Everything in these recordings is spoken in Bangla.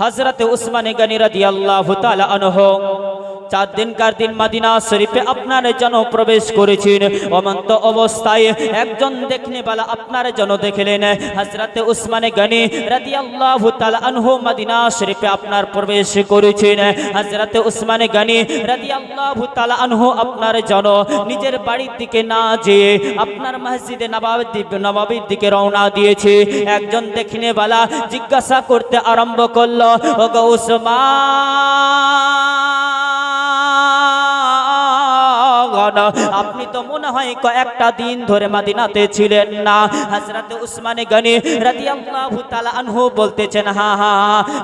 হযরত উসমান গনি রাদিয়াল্লাহু তাআলা আনহু 4 দিনকার দিন মদিনা শরীফে আপনার জন্য প্রবেশ করেছেন। অমন্ত অবস্থায় একজন দেখনেওয়ালা আপনার জন্য দেখলেন। হযরত উসমান গনি রাদিয়াল্লাহু তাআলা আনহু মদিনা শরীফে আপনার প্রবেশ করেছেন। হযরত উসমান গনি রাদিয়াল্লাহু তাআলা আনহু আপনার জন্য নিজের বাড়ির দিকে না যেয়ে আপনার মসজিদে নববীর দিকে রওনা দিয়েছে। একজন দেখনেওয়ালা জিজ্ঞাসা করতে আরম্ভ করলো, ওগো উসমান, আপনি তো মনে হয় কয়েকটা দিন ধরে মদিনাতে ছিলেন না। হযরত উসমান গনি রাদিয়াল্লাহু তাআলা আনহু বলতেছেন, হ্যাঁ,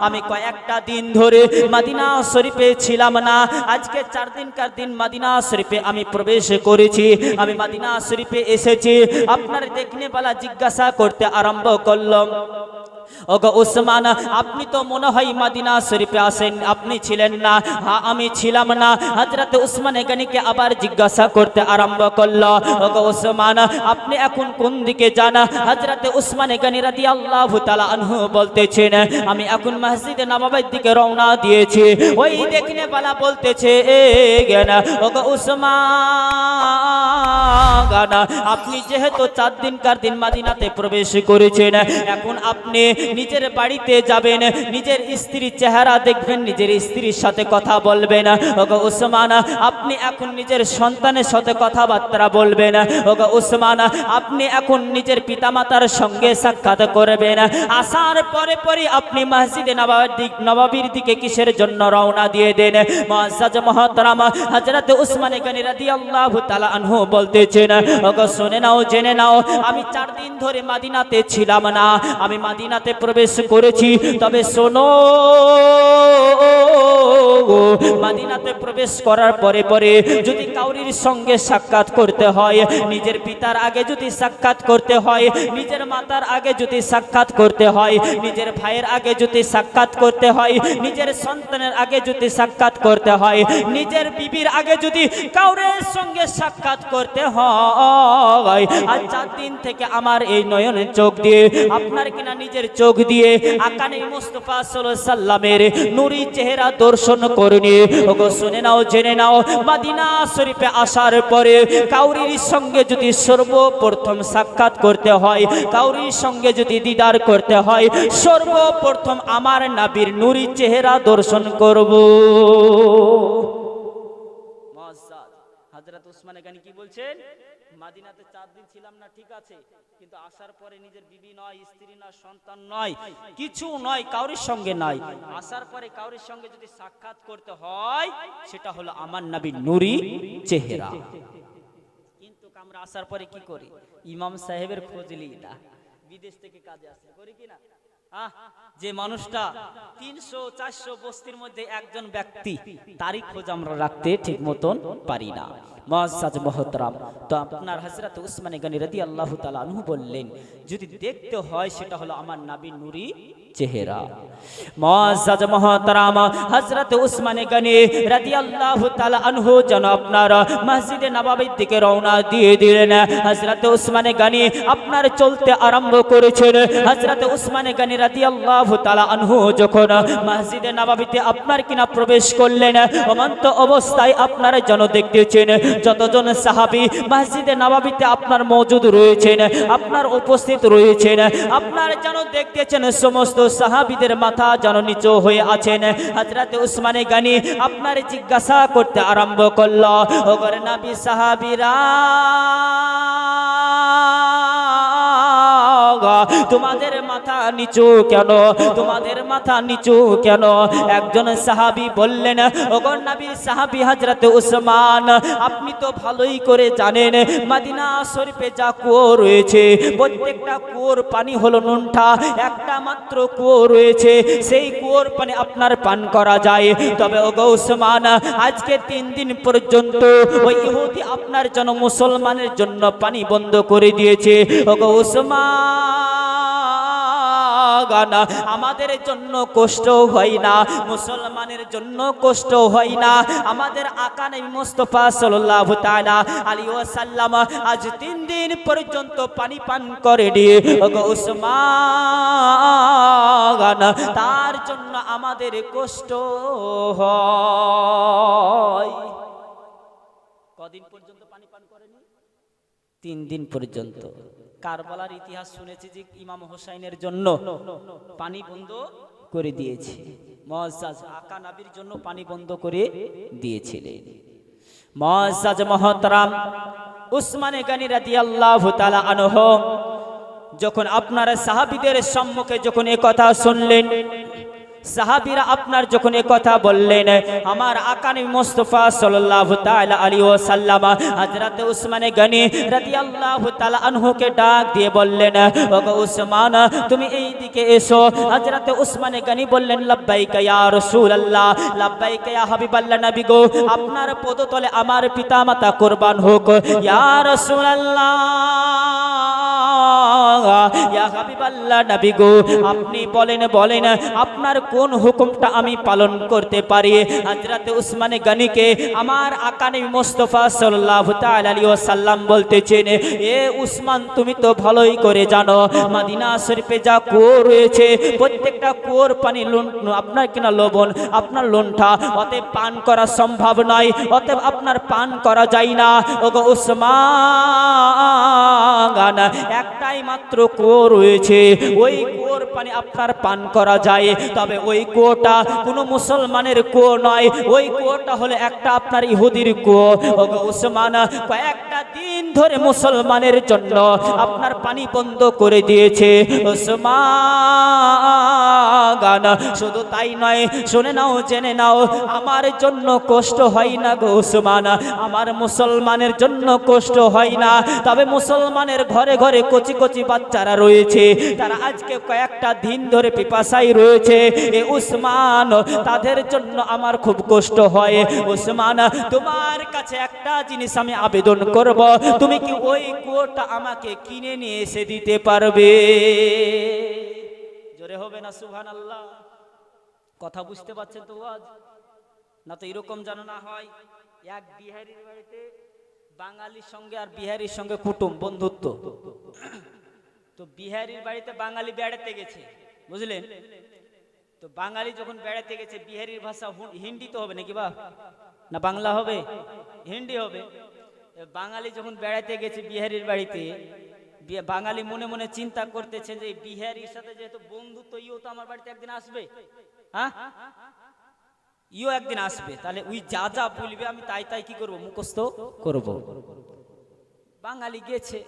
আমি কয়েকটা দিন ধরে মদিনা শরীফে ছিলাম না। আজকে 4 দিনকার দিন মদিনা শরীফে আমি প্রবেশ করেছি, আমি মদিনা শরীফে এসেছি। আপনার দেখনেওয়ালা জিজ্ঞাসা করতে আরম্ভ করলাম, ওগো উসমান, আপনি তো মনে হয় মদিনা শরীফে আসেন, আপনি ছিলেন না। হ্যাঁ, আমি ছিলাম না। হযরত উসমান গনিকে আবার জিজ্ঞাসা করতে আরম্ভ করলো, ওগো উসমান, আপনি এখন কোন দিকে যান? হযরত উসমান গনি রাদিয়াল্লাহু তাআলা আনহু বলতেছেন, আমি এখন মসজিদে নববীর দিকে রওনা দিয়েছি। ওই দেখনেওয়ালা বলতেছে, ওগো উসমান, আপনি যেহেতু 4 দিনকার দিন মদিনাতে প্রবেশ করেছেন, এখন আপনি নিজের বাড়িতে যাবেন, নিজের স্ত্রীর চেহারা দেখবেন, নিজের স্ত্রীর সাথে কথা বলবেন। ওগো উসমান, আপনি এখন নিজের সন্তানের সাথে কথাবার্তা বলবেন। ওগো উসমান, আপনি এখন নিজের পিতামাতার সঙ্গে সাক্ষাৎ করবেন। আসার পরে পরে আপনি মসজিদে নববীর দিকে কিসের জন্য রওনা দিয়ে দেন? মুআজ্জাজ মুহতারাম হযরত উসমান গনি রাদিয়াল্লাহু তাআলা আনহু বলতেছেন, ওগো শুনে নাও, জেনে নাও, আমি 4 দিন ধরে মদিনাতে ছিলাম না, আমি মদিনাতে প্রবেশ করেছি। তবে শোনো, মদিনাতে প্রবেশ করার পরে পরে যদি কাউরির সঙ্গে সাক্ষাৎ করতে হয়, নিজের পিতার আগে যদি সাক্ষাৎ করতে হয়, নিজের মাতার আগে যদি সাক্ষাৎ করতে হয়, নিজের ভাইয়ের আগে যদি সাক্ষাৎ করতে হয়, নিজের সন্তানের আগে যদি সাক্ষাৎ করতে হয়, নিজের বিবির আগে যদি কাউরের সঙ্গে সাক্ষাৎ করতে হয়, আর 4 দিন থেকে আমার এই নয়নের চোখ দিয়ে, আপনার কিনা নিজের চোখ দিয়ে আকানে মুস্তাফা সাল্লাল্লাহু আলাইহি সাল্লামের নূরি চেহারা দর্শন করনি। ওগো শুনে নাও, জেনে নাও, মদিনা শরীফে আসার পরে কাউরির সঙ্গে যদি সর্বপ্রথম সাক্ষাৎ করতে হয়, কাউরির সঙ্গে যদি দিদার করতে হয়, সর্বপ্রথম আমার নবীর নূরি চেহারা দর্শন করব। মুআজ্জাজ হযরত উসমান গনি কি বলছেন? মদিনাতে 4 দিন ছিলাম না, ঠিক আছে, কিন্তু আসার পরে নিজের বিবি নয়, স্ত্রী নয়, সন্তান নয়, কিছু নয়, কাউরির সঙ্গে নাই। আসার পরে কাউরির সঙ্গে যদি সাক্ষাৎ করতে হয়, সেটা হলো আমার নবীর নূরি চেহারা। কিন্তু আমরা আসার পরে কি করি? ইমাম সাহেবের খোঁজ লিই না, বিদেশ থেকে কাজে আসে, করি কিনা? যে মানুষটা 300-400 বস্তির মধ্যে একজন ব্যক্তি, তারই খোঁজ আমরা রাখতে ঠিক মতন পারি না। মুআজ্জাজ মুহতারাম, তো আপনার হযরত উসমান গনি রাদিয়াল্লাহু তাআলা আনহু বললেন, যদি দেখতে হয় সেটা হলো আমার নবীর নূরি চেহারা। মুআজ্জাজ মুহতারাম, হযরত উসমান গনি রাদিয়াল্লাহু তাআলা আনহু যেন আপনার মসজিদে নববীর দিকে রওনা দিয়ে দিলেন। হযরত উসমান গনি আপনার চলতে আরম্ভ করেছেন। হযরত উসমান গনি রাদিয়াল্লাহু তাআলা আনহু যখন মসজিদে নববীতে আপনার কিনা প্রবেশ করলেন, অমন্ত অবস্থায় আপনারা যেন দেখতেছেন যতজন সাহাবী মসজিদে নববীতে আপনার মওজুদ রয়েছেন, আপনার উপস্থিত রয়েছেন, আপনার যেন দেখতেছেন সমস্ত সাহাবীদের মাথা যেন নিচু হয়ে আছেন। হযরত উসমান গনি আপনার জিজ্ঞাসা করতে আরম্ভ করল, ওগো নবী, সাহাবীরা তোমাদের মাথা নিচু কেন? তোমাদের মাথা নিচু কেন? একজন সাহাবী বললেন, ওগো নবীর সাহাবী হযরত উসমান, আপনি তো ভালোই করে জানেন মদিনা শরীফে যা কুয়ো রয়েছে, প্রত্যেকটা কুয়োর পানি হলো নুনঠা, একটা মাত্র কুয়ো রয়েছে, সেই কুয়োর পানি আপনার পান করা যায়। তবে ওগো উসমান, আজকে 3 দিন পর্যন্ত ওই ইহুদি আপনার জন্য, মুসলমানের জন্য পানি বন্ধ করে দিয়েছে। ওগো উসমান, আমাদের জন্য কষ্ট হয় না, মুসলমানের জন্য কষ্ট হয় না। আমাদের আকা নবী মুস্তাফা সাল্লাল্লাহু তাআলা আলাইহি ওয়াসাল্লাম আজ 3 দিন পর্যন্ত পানি পান করেনি। ওগো উসমান, তার জন্য আমাদের কষ্ট হয়। কদিন পর্যন্ত পানি পান করেনি? 3 দিন পর্যন্ত। কারবালার ইতিহাস শুনেছি যে ইমাম হোসাইনের জন্য পানি বন্ধ করে দিয়েছে, মুআজ্জাজ আকা নবীর জন্য পানি বন্ধ করে দিয়েছিলেন। মুআজ্জাজ মুহতারাম উসমান গনি রাদিয়াল্লাহু তাআলা আনহু যখন আপনার সাহাবীদের সম্মুখে যখন এই কথা শুনলেন, সাহাবীরা আপনার যখন এই কথা বললেন, আমার আকা নবী মুস্তাফা সাল্লাল্লাহু তাআলা আলাইহি ওয়াসাল্লাম হযরত উসমান গনি রাদিয়াল্লাহু তাআলা আনহুকে ডাক দিয়ে বললেন, ওগো উসমান তুমি এই দিকে এসো। হযরত উসমান গনি বললেন, লাব্বাইকা ইয়া রাসূলুল্লাহ, লাব্বাইকা ইয়া হাবিবাল্লাহ নবী গো, আপনার পদতলে আমার পিতামাতা কুরবান হোক। ইয়া রাসূলুল্লাহ, ইয়া হাবিবাল্লাহ নবী গো, আপনি বলেন আপনার কোন হুকুমটা আমি পালন করতে পারি? হযরত উসমান গনিকে আমার আকা নবী মুস্তাফা সাল্লাল্লাহু তাআলা আলাইহি ওয়াসাল্লাম বলতেছেন, এ উসমান তুমি তো ভালোই করে জানো মদিনা শরীফে যা কুয়ো রয়েছে প্রত্যেকটা কুয়োর পানি আপনার কিনা লবণ, আপনার লোনটা, অতএব পান করা সম্ভব নয়, অতএব আপনার পান করা যায় না। ওগো উসমান, একটাই মাত্র কুয়ো রয়েছে, ওই কুয়োর পানি আপনার পান করা যায়, তবে ওই কুয়োটা কোনো মুসলমানের কুয়ো নয়, ওই কুয়োটা হলো একটা আপনার ইহুদির কুয়ো। ওগো উসমান, কয়েকটা দিন ধরে মুসলমানের জন্য আপনার পানি বন্ধ করে দিয়েছে। উসমান, শুধু তাই নয়, শুনে নাও, জেনে নাও, আমার জন্য কষ্ট হয় না গো উসমান, আমার মুসলমানের জন্য কষ্ট হয় না, তবে মুসলমানের ঘরে ঘরে কচি কচি বাচ্চারা রয়েছে, তারা আজকে কয়েকটা দিন ধরে পিপাসায় রয়েছে। এ উসমান, তাদের জন্য আমার খুব কষ্ট হয়। উসমান, তোমার কাছে একটা জিনিস আমি আবেদন করব, তুমি কি ওই কুয়োটা আমাকে কিনে নিয়ে এসে দিতে পারবে? জোরে হবে না সুবহানাল্লাহ? কথা বুঝতে পারছেন তো? আজ না তো এরকম যেন না হয় এক বিহারির বাড়িতে বাঙালির সঙ্গে আর বিহারির সঙ্গে কুটুম বন্ধুত্ব, তো বিহারির বাড়িতে বাঙালি বেড়াতে গেছে, বুঝলেন? তো বাঙালি যখন বেড়াতে গেছে, বিহারির ভাষা হিন্দি তো হবে নাকি, বা না বাংলা হবে? হিন্দি হবে। বাঙালি যখন বেড়াতে গেছে বিহারির বাড়িতে, বাঙালি মনে মনে চিন্তা করতেছে যে বিহারির সাথে যেহেতু বন্ধুত্ব, ইও তো আমার বাড়িতে একদিন আসবে, হ্যাঁ ইও একদিন আসবে, তাহলে ওই যা যা বলবে আমি তাই তাই কি করব, মুখস্থ করব। বাঙালি গেছে,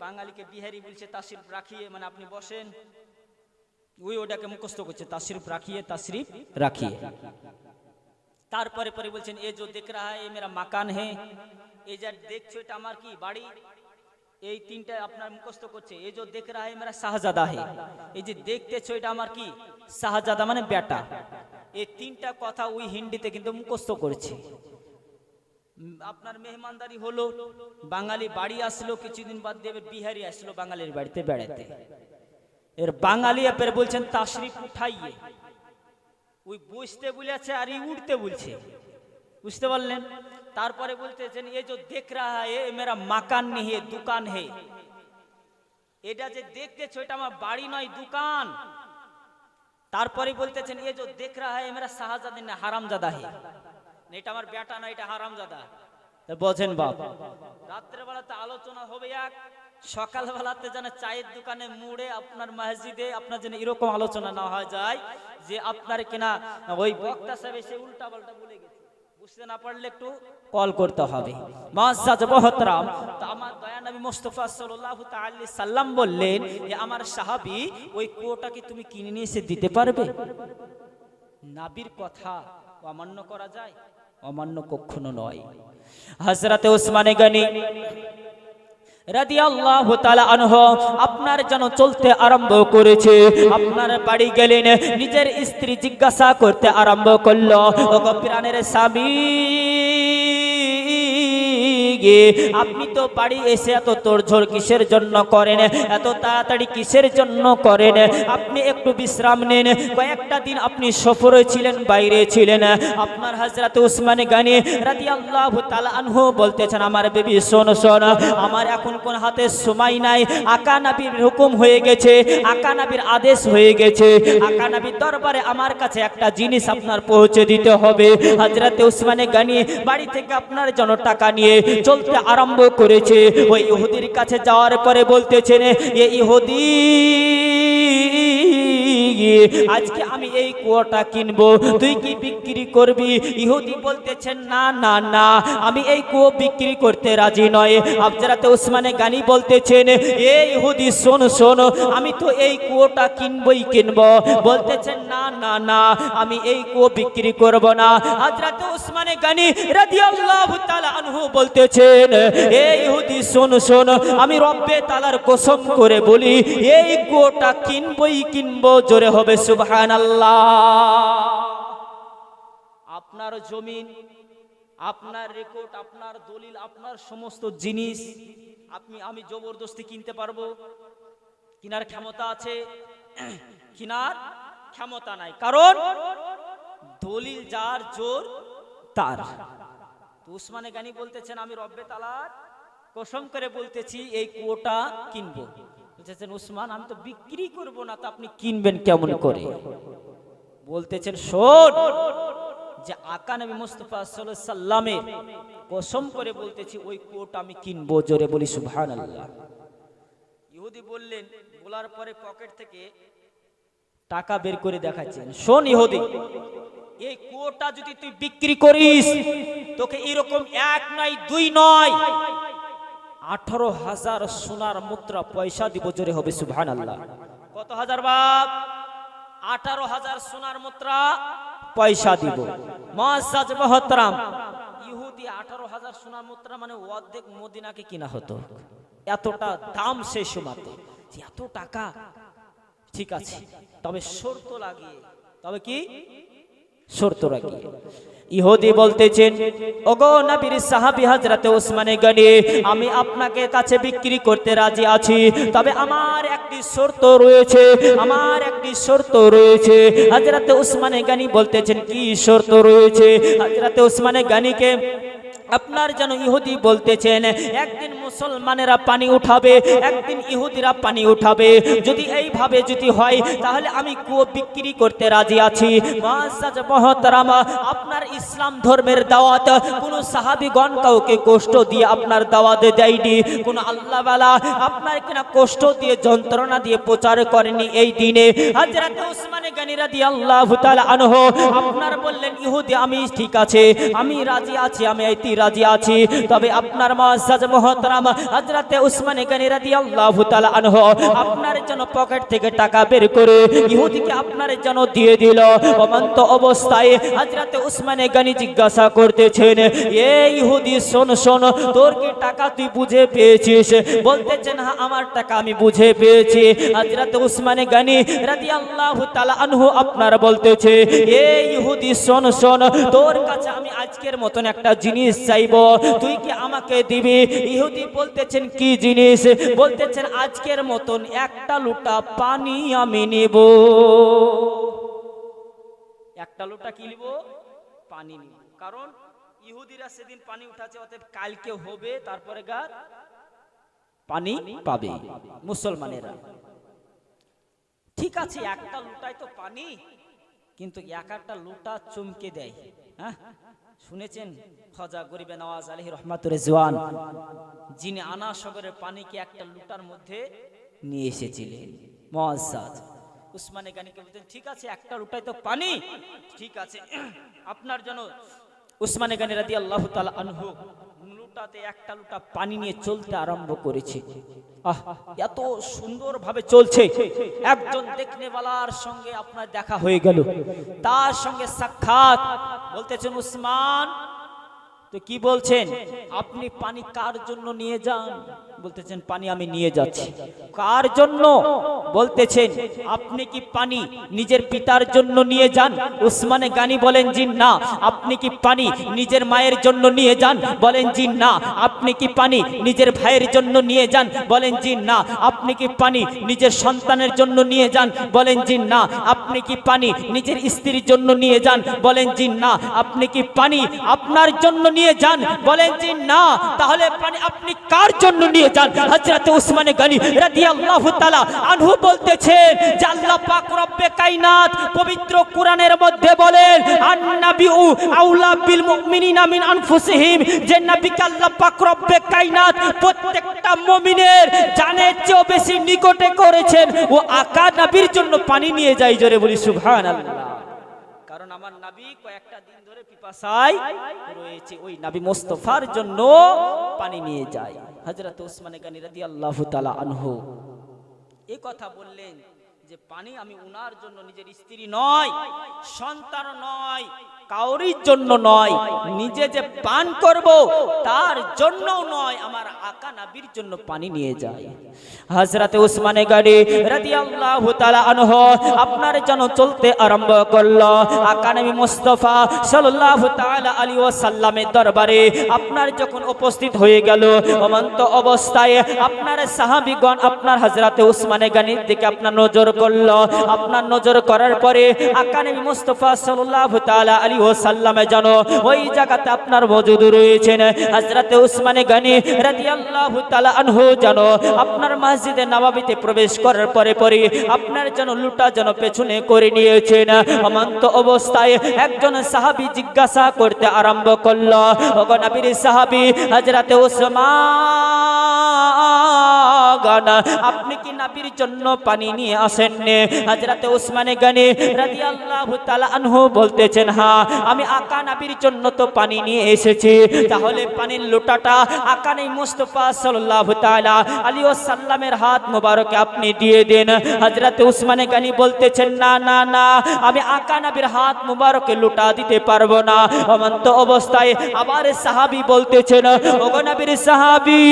বাঙালিকে বিহারি বলছে তাশরিফ রাখিয়ে, মানে আপনি বসেন, ওই ওটাকে মুখস্থ করছে, তাশরিফ রাখিয়ে, তাশরিফ রাখিয়ে। তারপরে পরে বলছেন, এ जो देख रहा है ये मेरा मकान है, এই যা দেখছো এটা আমার কি বাড়ি। এই তিনটা আপনার মুখস্থ করছে, এই जो देख रहा है मेरा শাহজাদা है, এই যে দেখতেছো এটা আমার কি শাহজাদা মানে বেটা। এই তিনটা কথা ওই হিন্দিতে কিন্তু মুখস্থ করছে। আপনার মেহমানদারি হলো, বাঙালি বাড়ি আসলো, কিছুদিন বাদ দেবে বিহারি আসলো বাঙালির বাড়িতে বেড়াতে, এর বাঙালি আপের বলছেন তাশরিফ উঠাইয়ে, ওই বসতে বলেছে আর উঠতে বলছে, বুঝতে পারলেন? তারপরে বলতেছেন, এ जो देख रहा है मेरा मकान नहीं है दुकान है, এটা যে দেখতেছো এটা আমার বাড়ি নয় দোকান। তারপরে বলতেছেন, এ जो देख रहा है मेरा শাহজাদা না হারামজাদা है, এটা আমার বেটা না, এটা হারামজাদা। বোঝেন বাপ, রাত্রে বেলাতে আলোচনা হবে এক, সকাল বেলাতে যেন চায়ের দোকানে মুড়ে আপনার মসজিদে আপনার জন্য এরকম আলোচনা না হয়ে যায় যে আপনার কিনা ওই বক্তা সাহেব এসে উল্টা পাল্টা বলে গেছে, বুঝতে না পারলে একটু কল করতে হবে। মুআজ্জাজ মুহতারাম, তো আমার দয়া নবী মুস্তাফা সাল্লাল্লাহু তাআলা আলাইহি সাল্লাম বললেন, যে আমার সাহাবী ওই কুয়োটা কি তুমি কিনে নিয়ে এসে দিতে পারবে? নবীর কথা অমান্য করা যায়? অমান্য কখনো নয়। হযরত উসমান গনি রাদিয়াল্লাহু তাআলা আনহু আপনার যেন চলতে আরম্ভ করেছে, আপনার বাড়ি গেলেন, নিজের স্ত্রী জিজ্ঞাসা করতে আরম্ভ করলো, ওগো প্রাণের স্বামী আপনি তো বাড়ি এসে এত তোড়ঝোড় কিসের জন্য করেন, এত তাড়াতাড়ি কিসের জন্য করেন? আপনি একটু বিশ্রাম নেন। কয়েকটা দিন আপনি সফরে ছিলেন, বাইরে ছিলেন। আপনার হযরত উসমান গনি রাদিয়াল্লাহু তাআলা আনহু বলতেছেন, আমার বেবি শোন শোন, আমার এখন কোন হাতে সময় নাই, আকা নবীর হুকুম হয়ে গেছে, আকা নবীর আদেশ হয়ে গেছে, আকা নবীর দরবারে আমার কাছে একটা জিনিস আপনার পৌঁছে দিতে হবে। হযরত উসমান গনি বাড়ি থেকে আপনার জন্য টাকা নিয়ে চলতে আরম্ভ করেছে। ওই ইহুদির কাছে যাওয়ার পরে বলতেছেন, এ ইহুদি, আজকে আমি এই কুয়োটা কিনবো, তুই কি বিক্রি করবি? ইহুদি বলতেছেন, না না না, আমি এই কুয়ো বিক্রি করতে রাজি নয়। হযরত উসমান গনি বলতেছেন, এ ইহুদি শোন শোন, আমি তো এই কুয়োটা কিনবই কিনবো। বলতেছেন, না না না, আমি এই কুয়ো বিক্রি করব না। হযরত উসমান গনি রাদিয়াল্লাহু তাআলা আনহু বলতেছেন, এ ইহুদি শোন শোন, আমি রব্বে তাআলার কসম করে বলি, এই কুয়োটা কিনবই কিনবো। জোরে হবে সুবহানাল্লাহ। আপনার জমিন, আপনার রেকর্ড, আপনার দলিল, আপনার সমস্ত জিনিস আমি জবরদস্তি কিনতে পারবো? কিনার ক্ষমতা আছে? কিনার ক্ষমতা নাই, কারণ দলিল যার জোর তার। উসমান গনি বলতেছেন, আমি রব্বে তাআলার কসম করে বলতেছি, এই কুয়োটা কিনবো। বলতেছেন, উসমান, আমি তো বিক্রি করব না, তো আপনি কিনবেন কেমন করে? বলতেছেন, শোন, যে আকা নবী মুস্তাফা সাল্লাল্লাহু আলাইহি সাল্লামের কসম করে বলতেছি, ওই কুয়োটা আমি কিনবো। জোরে বলি সুবহানাল্লাহ। ইহুদি বললেন, বলার পরে পকেট থেকে টাকা বের করে দেখাচ্ছেন, শোন ইহুদি, এই কুয়োটা যদি তুই বিক্রি করিস, তোকে এরকম এক নয় দুই নয় 18,000 সোনার মুদ্রা পয়সা দিব। জোরে হবে সুবহানাল্লাহ। কত হাজার বাপ? 18,000 সোনার মুদ্রা পয়সা দিব। মুআজ্জাজ মুহতারাম, ইহুদি 18,000 সোনার মুদ্রা মানে অর্ধেক মদিনাকে কিনা হতো। এতটা দাম সেই সময়তে, এত টাকা। ঠিক আছে, তবে শর্ত লাগিয়ে, তবে কি শর্ত লাগিয়ে। ইহুদি বলতেছেন, ওগো নবীর সাহাবী হযরত উসমান গনি, আমি আপনাকে কাছে বিক্রি করতে রাজি আছি, তবে আমার একটি শর্ত রয়েছে, আমার একটি শর্ত রয়েছে। হযরত উসমান গনি বলতেছেন, কি শর্ত রয়েছে? হযরত উসমান গনিকে আপনার যেন ইহুদি বলতেছেন, একদিন মুসলমানেরা পানি উঠাবে, একদিন ইহুদিরা পানি উঠাবে, যদি এইভাবে যদি হয়, তাহলে আমি কুয়ো বিক্রি করতে রাজি আছি। মুআজ্জাজ মুহতারাম, আপনার ইসলাম ধর্মের দাওয়াত কোন সাহাবীগণ কাউকে কষ্ট দিয়ে আপনার দাওয়াত দেয়নি, কোন আল্লাহওয়ালা আপনার কিনা কষ্ট দিয়ে, যন্ত্রণা দিয়ে প্রচার করেনি। এই দিনে হযরত উসমান গনি রাদিয়াল্লাহু তাআলা আনহু আপনার বললেন, ইহুদি, আমি ঠিক আছে, আমি রাজি আছি, আমি এই রাজি আছি, তবে আপনার মুআজ্জাজ মুহতারাম হযরত উসমান গনি রাদিয়াল্লাহু তাআলা আনহু আপনার জন্য পকেট থেকে টাকা বের করে ইহুদিকে আপনার জন্য দিয়ে দিল। অমন্ত অবস্থায় হযরত উসমান গনি জিজ্ঞাসা করতেছেন, এ ইহুদি শোন শোন, তোর কি টাকা তুই বুঝে পেয়েছিস? বলতেছেন, হ্যাঁ, আমার টাকা আমি বুঝে পেয়েছি। হযরত উসমান গনি রাদিয়াল্লাহু তাআলা আনহু আপনার বলতেছে, এ ইহুদি শোন শোন, তোর কাছে আমি আজকের মতন একটা জিনিস চাইবো, তুই কি আমাকে দিবি? ইহুদি বলতেছেন, কি জিনিস? বলতেছেন, আজকের মতন একটা লোটা পানি আমি নেব। একটা লোটা কি নিব? পানি নিব। কারণ ইহুদিরা সেদিন পানি উঠাচ্ছে, অতএব কালকে হবে, তারপরে গার পানি পাবে মুসলমানেরা। ঠিক আছে, একটা লোটায় তো পানি, কিন্তু এক একটা লোটা চমকে দেয়। হ্যাঁ, শুনেছেন খাজা গরিবে নওয়াজ আলাইহি রহমাতুর রিজওয়ান, যিনি আনা সাগরের পানিকে একটা লুটার মধ্যে নিয়ে এসেছিলেন। মুআজ্জাজ উসমান গনিকে বলতেন, ঠিক আছে, একটা লুটায় তো পানি, ঠিক আছে, আপনার জন্য। উসমান গনি রাদিয়াল্লাহু তাআলা আনহু লুটাতে একটা লুটা পানি নিয়ে চলতে আরম্ভ করেছে। এত সুন্দর ভাবে চলছে, একজন দেখনেওয়ালার সঙ্গে আপনার দেখা হয়ে গেল, তার সঙ্গে সাক্ষাৎ। বলতেছেন, উসমান, তো কি বলছেন? আপনি পানি কার জন্য নিয়ে যান? বলতেছেন পানি আমি নিয়ে যাচ্ছি। কার জন্য? বলতেছেন আপনি কি পানি নিজের পিতার জন্য নিয়ে যান? উসমানে গানি বলেন জি না। আপনি কি পানি নিজের মায়ের জন্য নিয়ে যান? বলেন জি না। আপনি কি পানি নিজের ভাইয়ের জন্য নিয়ে যান? বলেন জি না। আপনি কি পানি নিজের সন্তানের জন্য নিয়ে যান? বলেন জি না। আপনি কি পানি নিজের স্ত্রীর জন্য নিয়ে যান? বলেন জি না। আপনি কি পানি আপনার জন্য নিয়ে যান? বলেন জি না। তাহলে পানি আপনি কার জন্য নিয়ে যান? হযরত উসমানে গনি রাদিয়াল্লাহু তাআলা আনহু বলতেছেন যে আল্লাহ পাক রব্বে কায়নাত পবিত্র কোরআনের মধ্যে বলেন আন-নাবিউ আউলা বিল মুমিনিনা মিন আনফুসিহিম, যে নবীকে আল্লাহ পাক রব্বে কায়নাত প্রত্যেকটা মুমিনের জানের চেয়ে বেশি নিকটে করেছেন। ও আকা নবীর জন্য পানি নিয়ে যায়। জোরে বলি সুবহানাল্লাহ। কারণ আমার নবী কয়েকটা দিন ধরে পিপাসায় রয়েছে, ওই নবী মুস্তাফার জন্য পানি নিয়ে যায়। হযরত উসমানে গনি রাদিয়াল্লাহু তাআলা আনহু এই কথা বললেন যে পানি আমি উনার জন্য, নিজের স্ত্রী নয়, সন্তান নয়, কাউরির জন্য নয়, নিজে যে পান করব তার জন্যও নয়, আমার আকা নবীর জন্য পানি নিয়ে যায়। হযরত উসমানে গনি রাদিয়াল্লাহু তাআলা আনহু আপনার জন্য চলতে আরম্ভ করলো। আকা নবী মুস্তাফা সাল্লাল্লাহু তাআলা আলাইহি ওয়াসাল্লামের দরবারে আপনার যখন উপস্থিত হয়ে গেল, অমন্ত অবস্থায় আপনার সাহাবীগণ আপনার হযরত উসমানে গনির দিকে আপনার নজর করলো। আপনার নজর করার পরে আকা নবী মুস্তাফা সাল্লাল্লাহু তাআলা আলাইহি ওয়াসাল্লামে জানো ওই জায়গাতে আপনার মজুদ রয়েছেন। হযরত উসমানে গনি রাদিয়াল্লাহু তাআলা আনহু জানো আপনার মসজিদে নববীতে প্রবেশ করার পরে পরে আপনার জন্য লুটা যেন পেছনে করে নিয়েছেন। অমন্ত অবস্থায় একজন সাহাবী জিজ্ঞাসা করতে আরম্ভ করলো, ওগো নবীর সাহাবী হযরত উসমান, আপনি কি নবীর জন্য পানি নিয়ে আসেননি? হযরত উসমানে গনি রাদিয়াল্লাহু তাআলা আনহু বলতেছেন হ্যাঁ, আমি আকা নবীর জন্য তো পানি নিয়ে এসেছি। তাহলে পানির লোটাটা আকা নবী মুস্তাফা সাল্লাল্লাহু তাআলা আলাইহি ওয়াসাল্লামের হাত মোবারকে আপনি দিয়ে দেন। হযরত উসমানে গনি বলতেছেন না না না, আমি আকা নবীর হাত মোবারকে লোটা দিতে পারবো না। অমন্ত অবস্থায় আবার সাহাবী বলতেছেন, ওগো নবীর সাহাবী,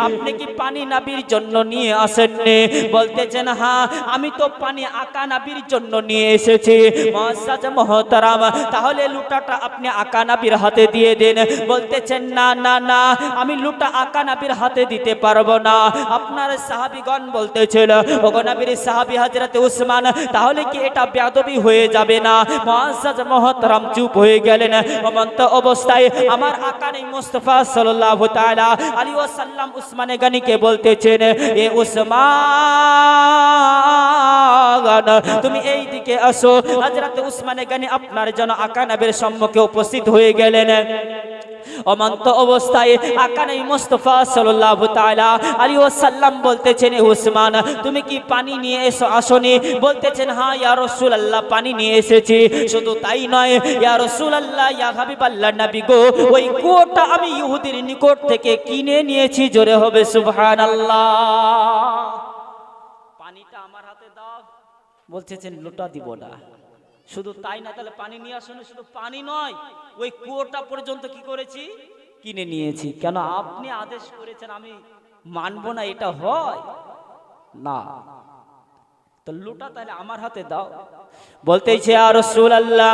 আপনি কি পানি নবীর জন্য নিয়ে আসেননি? বলতেছেন হ্যাঁ, আমি তো পানি আকা নবীর জন্য নিয়ে এসেছি। মুআজ্জাজ মুহতারাম, তাহলে লুটাটা আপনি আকা নবীর হাতে দিয়ে দেন। বলতেছেন না না না, আমি লুটা আকা নবীর হাতে দিতে পারবো না। আপনার সাহাবীগণ বলতেছিল, ওগো নবীর সাহাবী হযরত উসমান, তাহলে কি এটা বেয়াদবি হয়ে যাবে না? মুআজ্জাজ মুহতারাম চুপ হয়ে গেলেন। অমন্ত অবস্থায় আমার আকা নবী মুস্তাফা সাল্লাল্লাহু তাআলা আলাইহি ওয়াসাল্লাম উসমানে গনিকে বলতেছেন, এ উসমান, তুমি এই দিকে আসো। হযরত উসমানে গনি আপনার জন্য আকা নবীর সম্মুখে উপস্থিত হয়ে গেলেন। অমন্ত অবস্থায় আকা নবী মুস্তাফা সাল্লাল্লাহু তাআলা আলাইহি ওয়াসাল্লাম বলতেছেন, উসমান, তুমি কি পানি নিয়ে আসোনি? বলতেছেন হ্যাঁ ইয়া রাসূলুল্লাহ, পানি নিয়ে এসেছি। শুধু তাই নয় ইয়া রাসূলুল্লাহ, ইয়া হাবিবাল্লাহ নবী গো, ওই কুয়োটা আমি ইহুদির নিকট থেকে কিনে নিয়েছি। জোরে হবে সুবহানাল্লাহ। পানিটা আমার হাতে দাও। বলতেছেন লোটা দিব না। শুধু তাই না, তাহলে পানি নিয়ে আসুন। শুধু পানি নয়, ওই কুয়োটা পর্যন্ত কি করেছি? কিনে নিয়েছি। কেন? আপনি আদেশ করেছেন, আমি মানবো না, এটা হয় না। তো লোটা তাহলে আমার হাতে দাও। বলতেছে ইয়া রাসূলুল্লাহ,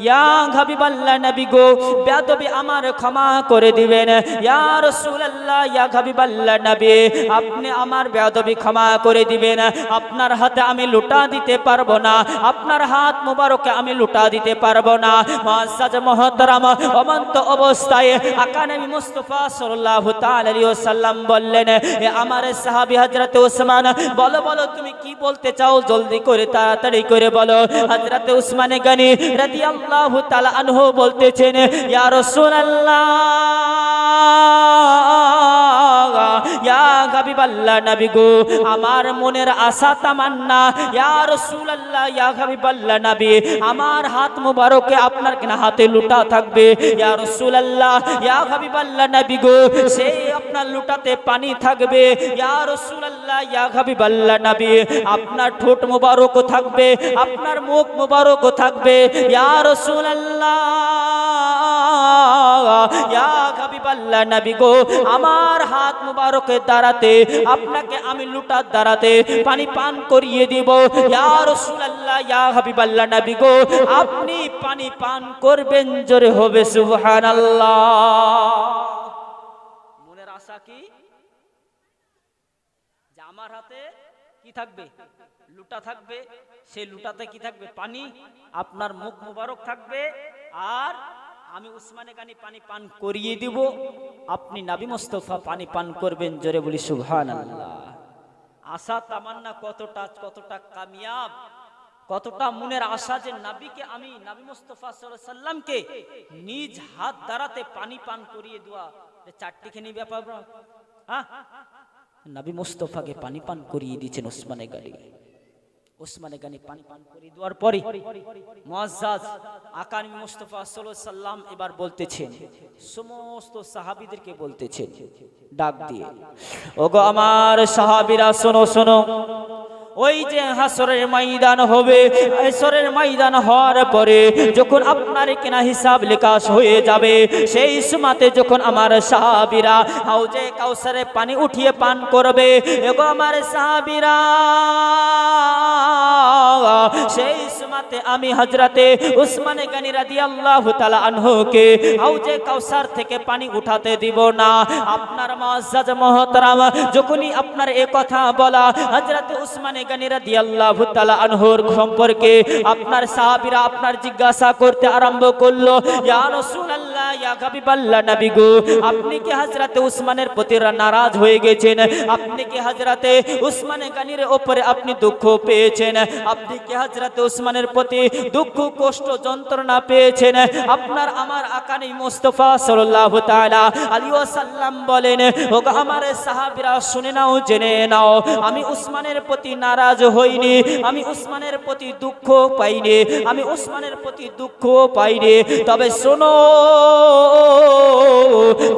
ইয়া হাবিবাল্লাহ নবী গো, বেয়াদবি আমার ক্ষমা করে দিবেন। ইয়া রাসূলুল্লাহ, ইয়া হাবিবাল্লাহ নবী, আপনি আমার বেয়াদবি ক্ষমা করে দিবেন। আপনার হাতে আমি লোটা দিতে পারবো না, আপনার হাত মোবারকে আমি লোটা দিতে পারবো না। মুআজ্জাজ মুহতারাম, অমন্ত অবস্থায় আকা নবী মুস্তাফা সাল্লাল্লাহু তাআলা আলাইহি ওয়াসাল্লাম বললেন, এ আমার সাহাবী হযরত উসমান, বলো বলো তুমি কি বলতে চাও, জলদি করে তাড়াতাড়ি করে বলো। হযরত উসমানে গনি রাদিয়াল্লাহু তাআলা আনহু বলতেছেন, ইয়া রাসূলুল্লাহ, ইয়া হাবিবাল্লাহ নবী গো, আমার মনের আশা তামান্না, ইয়া রাসূলুল্লাহ, ইয়া হাবিবাল্লাহ নবী, আমার হাত মোবারকে আপনার কিনা হাতে লুটা থাকবে। ইয়া রাসূলুল্লাহ, ইয়া হাবিবাল্লাহ নবী গো, সেই আপনার লুটাতে পানি থাকবে। ইয়া রাসূলুল্লাহ, ইয়া হাবিবাল্লাহ নবী, আপনার ঠোঁট মোবারক থাকবে, আপনার মুখ মোবারক থাকবে। ইয়া রাসূলুল্লাহ, ইয়া হাবিবাল্লাহ নবী গো, আমার হাত মুবারকের দ্বারাতে আপনাকে আমি লুটার দ্বারাতে পানি পান করিয়ে দিব। ইয়া রাসূলুল্লাহ ইয়া হাবিবাল্লাহ নবী গো, আপনি পানি পান করবেন, জোরে হবে সুবহানাল্লাহ। মনের আশা কি? যে আমার হাতে কি থাকবে? লুটা থাকবে, সেই লুটাতে কি থাকবে? পানি। আপনার মুখ মুবারক থাকবে, আর আমি উসমানে গানি পানি পান করিয়ে দিব, আপনি নবী মুস্তাফা পানি পান করবেন, জোরে বলি সুবহানাল্লাহ। আশা তামান্না কতটা কামিয়াব, কতটা মনের আশা যে নবীকে আমি নবী মুস্তাফা সাল্লাল্লাহু আলাইহি সাল্লামকে নিজ হাত দ্বারাতে পানি পান করিয়ে দেওয়া, চারটিখানি ব্যাপার। হ্যাঁ, নবী মুস্তাফাকে পানি পান করিয়ে দিয়েছেন উসমানে গানি। উসমানে গানি পানি পান করিয়ে দেওয়ার পরে মুআজ্জাজ আকা নবী মুস্তাফা সাল্লাল্লাহু আলাইহি সাল্লাম এবার বলতেছেন, সমস্ত সাহাবীদেরকে বলতেছেন ডাক দিয়ে, ওগো আমার সাহাবীরা শোনো শোনো, ওই যে হাসরের ময়দান হবে, হাসরের ময়দান হওয়ার পরে যখন আপনার কিনা হিসাব নিকাশ হয়ে যাবে, সেই সময়তে যখন আমার সাহাবীরা হাউজে কাউসারে পানি উঠিয়ে পান করবে, এগো আমার সাহাবীরা, সেই সময়তে আমি হযরতে উসমানে গনি রাদিয়াল্লাহু তাআলা আনহুকে হাউজে কাউসার থেকে পানি উঠাতে দিব না। আপনার মুআজ্জাজ মুহতারাম, যখনই আপনার এই কথা বলা হযরতে উসমানে গনি রাদিয়াল্লাহু তাআলা আনহুর সম্পর্কে আপনার সাহাবীরা আপনার জিজ্ঞাসা করতে আরম্ভ করলো, ইয়া রাসূলুল্লাহ ইয়া হাবিবাল্লাহ নবী গো, আপনি কি হযরতে উসমানের প্রতি নারাজ হয়ে গেছেন? আপনি কি হযরতে উসমানে গনির উপরে আপনি দুঃখ পেয়েছেন? আপনি কি হযরতে উসমানের প্রতি দুঃখ কষ্ট যন্ত্রণা পেয়েছেন? আপনার আমার আকা নবী মুস্তাফা সাল্লাল্লাহু তাআলা আলাইহি ওয়াসাল্লাম বলেন, ওগো আমার সাহাবীরা শুনে নাও, জেনে নাও, আমি উসমানের প্রতি নারাজ হইনি, আমি উসমানের প্রতি দুঃখ পাইনি, আমি উসমানের প্রতি দুঃখ পাইনি। তবে শোনো,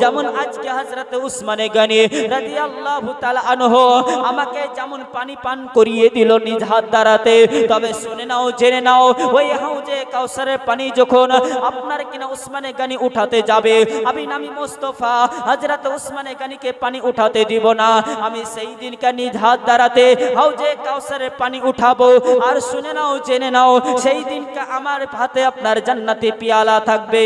যেমন আজকে হযরত উসমানে গনি রাদিয়াল্লাহু তাআলা আনহু আমাকে যেমন পানি পান করিয়ে দিল নিজ হাত দ্বারাতে, তবে শুনে নাও, জেনে নাও, ওই হাউজে কাউসারের পানি যখন আপনার কিনা উসমানে গনি উঠাতে যাবে, আমি নবী মুস্তাফা হযরত উসমানে গনিকে পানি উঠাতে দিব না। আমি সেই দিনকে নিজ হাত দ্বারাতে হাউজে কাউসারের পানি উঠাবো। আর শুনে নাও, জেনে নাও, সেই দিনকে আমার হাতে আপনার জান্নাতি পিয়ালা থাকবে,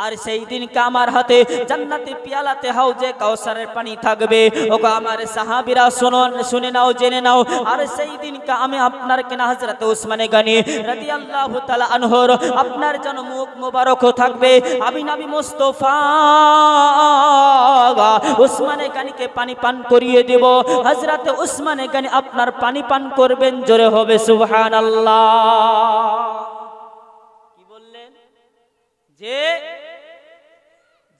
আর সেই দিনকে আমার হাতে জান্নাতি পিয়ালাতে হাউজে কাউসারের পানি থাকবে। ওগো আমার সাহাবীরা শুনো, শুনে নাও, জেনে নাও, আর সেই দিনকে আমি আপনার কিনা হযরত উসমানে গনি রাদিয়াল্লাহু তাআলা আনহুর আপনার জন্য মুখ মোবারক থাকবে, আমি নবী মুস্তাফা উসমানে গনিকে পানি পান করিয়ে দেব, হযরত উসমানে গনি আপনার পানি পান করবেন, জোরে হবে সুবহানাল্লাহ। কি বললেন? যে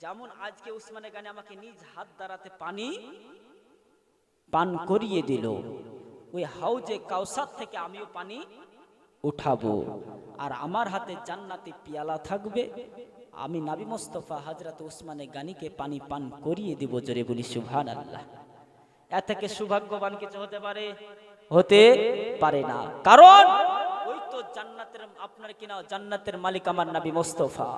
যেমন আজকে উসমানে গনি আমাকে নিজ হাত দ্বারাতে পানি পান করিয়ে দিল, ওই হাউজে কাউসার থেকে আমিও পানি উঠাবো, আর আমার হাতে জান্নাতি পিয়ালা থাকবে, আমি নবী মুস্তাফা হযরত উসমানে গনিকে পানি পান করিয়ে দিব, জোরে বলি সুবহানাল্লাহ। এর থেকে সৌভাগ্যবান কিছু হতে পারে? হতে পারে না। কারণ ওই তো জান্নাতের আপনার কিনা জান্নাতের মালিক আমার নবী মুস্তাফা,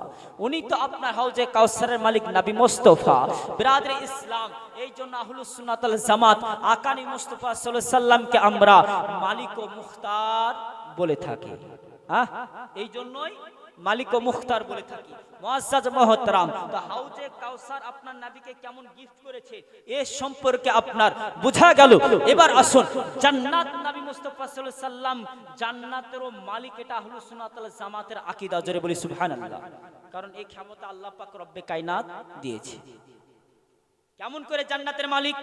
উনি তো আপনার হাউজে কাউসারের মালিক নবী মুস্তাফা। বিরাদরে ইসলাম, এই জন্য আহলুস সুন্নাত ওয়াল জামাত আকা নবী মুস্তাফা সাল্লাল্লাহু আলাইহি সাল্লামকে আমরা মালিক ও মুখতার বলে থাকি। এই জন্যই মালিক ও মুখতার বলে থাকি। মুআজ্জাজ মুহতারাম, তো হাউজে কাউসার আপনার নবীকে কেমন গিফট করেছে এ সম্পর্কে আপনার বোঝা গেল। এবার আসুন, জান্নাত নবী মুস্তাফা সাল্লাল্লাহু আলাইহি সাল্লাম জান্নাতেরও মালিক, এটা আহলুস সুন্নাত ওয়াল জামাতের আকীদা, জোরে বলি সুবহানাল্লাহ। কারণ এই ক্ষমতা আল্লাহ পাক রব্বে কায়নাত দিয়েছে। কেমন করে জান্নাতের মালিক?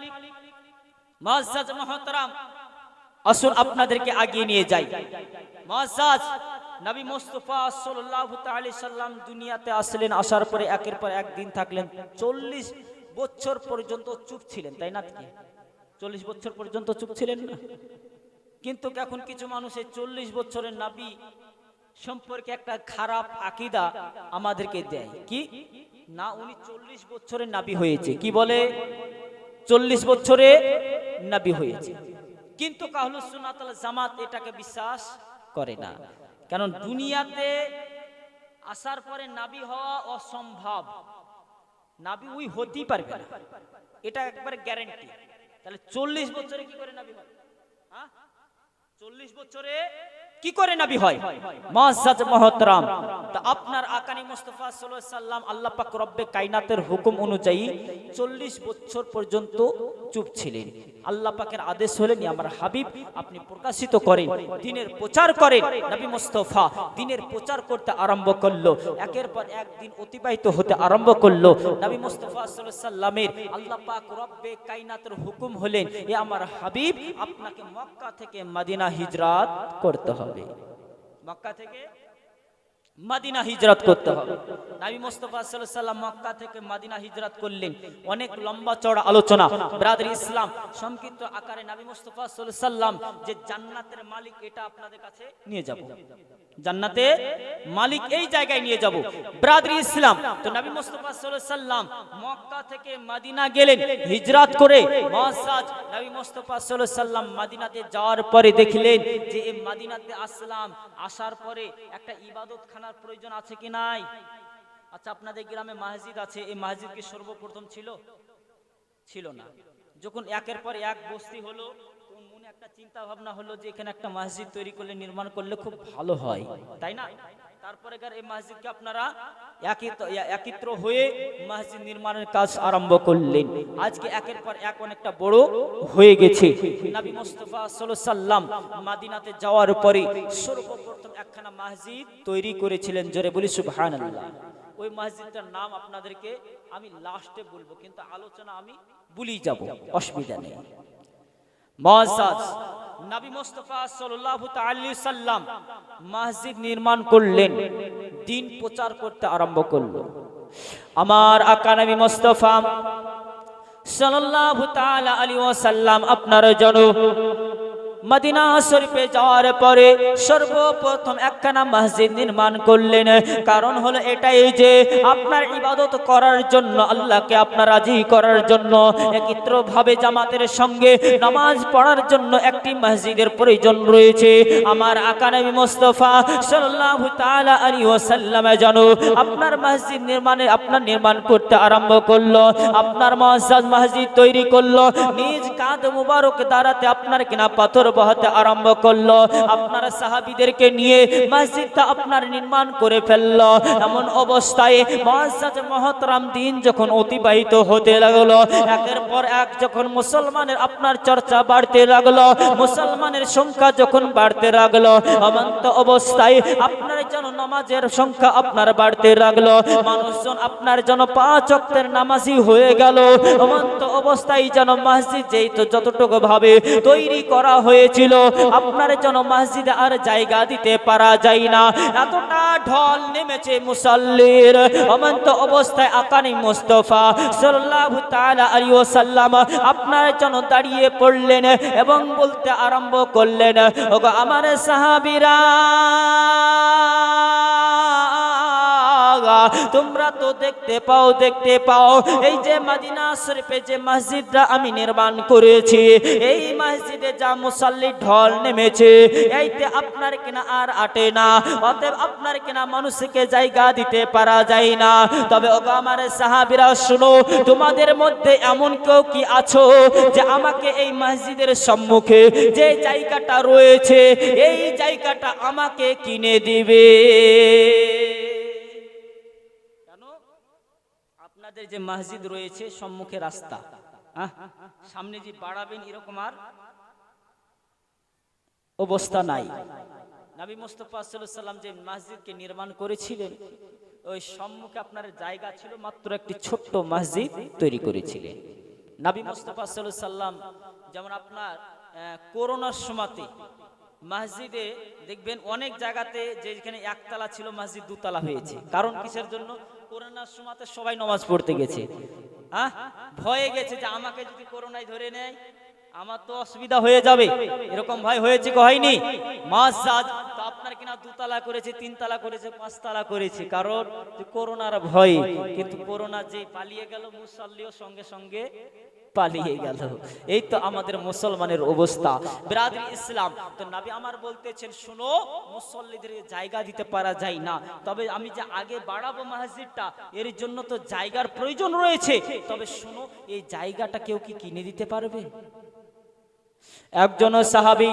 মুআজ্জাজ মুহতারাম, আসুন আপনাদেরকে আগিয়ে নিয়ে যাই। মুআজ্জাজ নবী মুস্তাফা সাল্লাল্লাহু তাআলা সাল্লাম দুনিয়াতে আসলেন, আসার পরে একের পর এক দিন থাকলেন, 40 বছর পর্যন্ত চুপ ছিলেন, তাই না? 40 বছর পর্যন্ত চুপ ছিলেন না? কিন্তু এখন কিছু মানুষ এই 40 বছরের নবী সম্পর্কে একটা খারাপ আকীদা আমাদেরকে দেয়, কি না উনি 40 বছরের নবী হয়েছে, কি বলে 40 বছরে নবী হয়েছে। কিন্তু আহলুস সুন্নাত ওয়াল জামাত এটাকে বিশ্বাস করে না। কারণ দুনিয়াতে আসার পরে নাবি হওয়া অসম্ভব, নাবি ওই হতেই পারবে না, এটা একবারে গ্যারান্টি। তাহলে 40 বছরে কি করে নাবি হয়? 40 বছরে কি করে নবী হয়? মুআজ্জাজ মুহতারাম, তো আপনার আকানি মুস্তাফা সাল্লাল্লাহু আলাইহি সাল্লাম আল্লাহ পাক রব্বে কায়নাতের হুকুম অনুযায়ী 40 বছর পর্যন্ত চুপ ছিলেন। আল্লাহ পাকের আদেশ হলেন, আমার হাবিব আপনি প্রকাশিত করেন, দ্বীনের প্রচার করেন। নবী মুস্তাফা দ্বীনের প্রচার করতে আরম্ভ করলো। একের পর এক দিন অতিবাহিত হতে আরম্ভ করলো। নবী মুস্তাফা সাল্লাল্লাহু আলাইহি সাল্লামের আল্লাহ পাক রব্বে কায়নাতের হুকুম হলেন, এ আমার হাবিব আপনাকে মক্কা থেকে মদিনা হিজরত করতে হবে, মক্কা থেকে মদিনা হিজরত করতে হবে। নবী মুস্তাফা সাল্লাল্লাহু আলাইহি সাল্লাম মক্কা থেকে মদিনা হিজরত করলেন। অনেক লম্বা চওড়া আলোচনা ব্রাদার ইসলাম, সংক্ষিপ্ত আকারে নবী মুস্তাফা সাল্লাল্লাহু আলাইহি সাল্লাম যে জান্নাতের মালিক এটা আপনাদের কাছে নিয়ে যাব, জান্নাতে মালিক এই জায়গায় নিয়ে যাব ব্রাদার ইসলাম। তো নবী মুস্তাফা সাল্লাল্লাহু আলাইহি সাল্লাম মক্কা থেকে মদিনা গেলেন হিজরত করে। মুআজ্জাজ নবী মুস্তাফা সাল্লাল্লাহু আলাইহি সাল্লাম মদিনাতে যাওয়ার পরে দেখলেন যে এই মদিনাতে আসলাম, আসার পরে একটা ইবাদতখানার প্রয়োজন আছে কি নাই? আচ্ছা, আপনাদের গ্রামে মসজিদ আছে, এই মসজিদ কি সর্বপ্রথম ছিল? ছিল না। যখন একের পর এক বস্তি হলো, তখন মনে একটা চিন্তা ভাবনা হলো যে এখানে একটা মসজিদ তৈরি করলে, নির্মাণ করলে খুব ভালো হয়, তাই না? তারপরে এই মসজিদকে আপনারা একত্র হয়ে মসজিদ নির্মাণের কাজ আরম্ভ করলেন। আজকে একের পর এক অনেকটা বড় হয়ে গেছে। নবী মুস্তাফা সাল্লাল্লাহু আলাইহি সাল্লাম মদিনাতে যাওয়ার পরে সর্বপ্রথম একখানা মসজিদ তৈরি করেছিলেন। জোরে বলি সুবহানাল্লাহ। ওই মসজিদটার নাম আপনাদেরকে আমি লাস্টে বলবো, কিন্তু আলোচনা আমি ভুলেই যাব, অসুবিধা নেই। মুআজ্জাজ নবী মুস্তাফা সাল্লাল্লাহু আলাইহি সাল্লাম মসজিদ নির্মাণ করলেন, দ্বীন প্রচার করতে আরম্ভ করলো। আমার আকা নবী মুস্তাফা সাল্লাল্লাহু তাআলা আলাইহি ওয়াসাল্লাম আপনার জন্য মদিনা শরীফে যাওয়ার পরে সর্বপ্রথম একখানা মসজিদ নির্মাণ করলেন। কারণ হলো এটাই যে আপনার ইবাদত করার জন্য, আল্লাহকে আপনার রাজি করার জন্য, একত্রভাবে জামাতের সঙ্গে নামাজ পড়ার জন্য একটি মসজিদের প্রয়োজন রয়েছে। আমার আকা নবী মুস্তাফা সাল্লাল্লাহু তাআলা আলাইহি ওয়াসাল্লাম যেন আপনার মসজিদ নির্মাণ করতে আরম্ভ করলো। আপনার মুআজ্জাজ মসজিদ তৈরি করলো, নিজ কাঁধ মুবারক দ্বারাতে আপনার কিনা পাথর বহাতে আরম্ভ করলো। আপনার সাহাবীদেরকে নিয়ে মসজিদটা আপনার নির্মাণ করে ফেললো। এমন অবস্থায় মুআজ্জাজ মুহতারাম দিন যখন অতিবাহিত হতে লাগলো, একের পর এক যখন মুসলমানের আপনার চর্চা বাড়তে লাগলো, মুসলমানের সংখ্যা যখন বাড়তে লাগলো, অনন্ত অবস্থায় আপনার যেন নামাজের সংখ্যা আপনার বাড়তে লাগলো, মানুষজন আপনার যেন 5 ওয়াক্তের নামাজি হয়ে গেল। অনন্ত অবস্থায় যেন মসজিদ যেই তো যতটুকু ভাবে তৈরি করা হয়েছিল, আপনার যেন মসজিদে আর জায়গা দিতে পারা যায় না, এতটা ঢল নেমেছে মুসাল্লির। অনন্ত অবস্থায় আকা নবী মুস্তাফা সাল্লাল্লাহু তাআলা আলাইহি ওয়াসাল্লাম আপনার যেন দাঁড়িয়ে পড়লেন এবং বলতে আরম্ভ করলেন, ওগো আমার সাহাবীরা, তোমরা তো দেখতে পাও এই যে মদিনা শরীফে যে মসজিদটা আমি নির্মাণ করেছি, এই মসজিদে যা মুসাল্লি ঢল নেমেছে, এইতে আপনার কিনা আর আটে না, অতএব আপনার কিনা মানুষকে জায়গা দিতে পারা যায় না। তবে ওগো আমার সাহাবীরা শুনো, তোমাদের মধ্যে এমন কেউ কি আছো যে আমাকে এই মসজিদের সম্মুখে যে জায়গাটা রয়েছে, এই জায়গাটা আমাকে কিনে দিবে? আপনাদের যে মসজিদ রয়েছে সম্মুখে রাস্তা, সামনে যে বাড়াবেন এরকম আর অবস্থা নাই। নবী মুস্তাফা সাল্লাল্লাহু আলাইহি সাল্লাম যে মসজিদকে নির্মাণ করেছিলেন, ওই সম্মুখে আপনার জায়গা ছিল মাত্র একটি ছোট্ট মসজিদ তৈরি করেছিলেন। নবী মুস্তাফা সাল্লাল্লাহু আলাইহি সাল্লাম যেমন আপনার করোনার সময়তে মসজিদে দেখবেন অনেক জায়গাতে যেখানে একতলা ছিল মসজিদ দুতলা হয়েছে। কারণ কিসের জন্য? করোনার সময়তে সবাই নামাজ পড়তে গেছে, ভয়ে গেছে যে আমাকে যদি করোনায় ধরে নেয় আমার তো অসুবিধা হয়ে যাবে, এরকম ভয় হয়েছে কি হয়নি? মুআজ্জাজ তো আপনার কিনা দুতলা করেছে, 3 তলা করেছে, 5 তলা করেছে, কারণ করোনার ভয়ে। কিন্তু করোনা যে পালিয়ে গেল, মুসাল্লিও সঙ্গে সঙ্গে পালিয়ে গেল। এই তো আমাদের মুসলমানের অবস্থা। বিরাদরি ইসলাম, তো নবী আমার বলতেছেন শোনো, মুসল্লিদের জায়গা দিতে পারা যায় না, তবে আমি যে আগে বাড়াবো মসজিদটা, এর জন্য তো জায়গার প্রয়োজন রয়েছে। তবে শোনো, এই জায়গাটা কেউ কি কিনে দিতে পারবে? একজন সাহাবী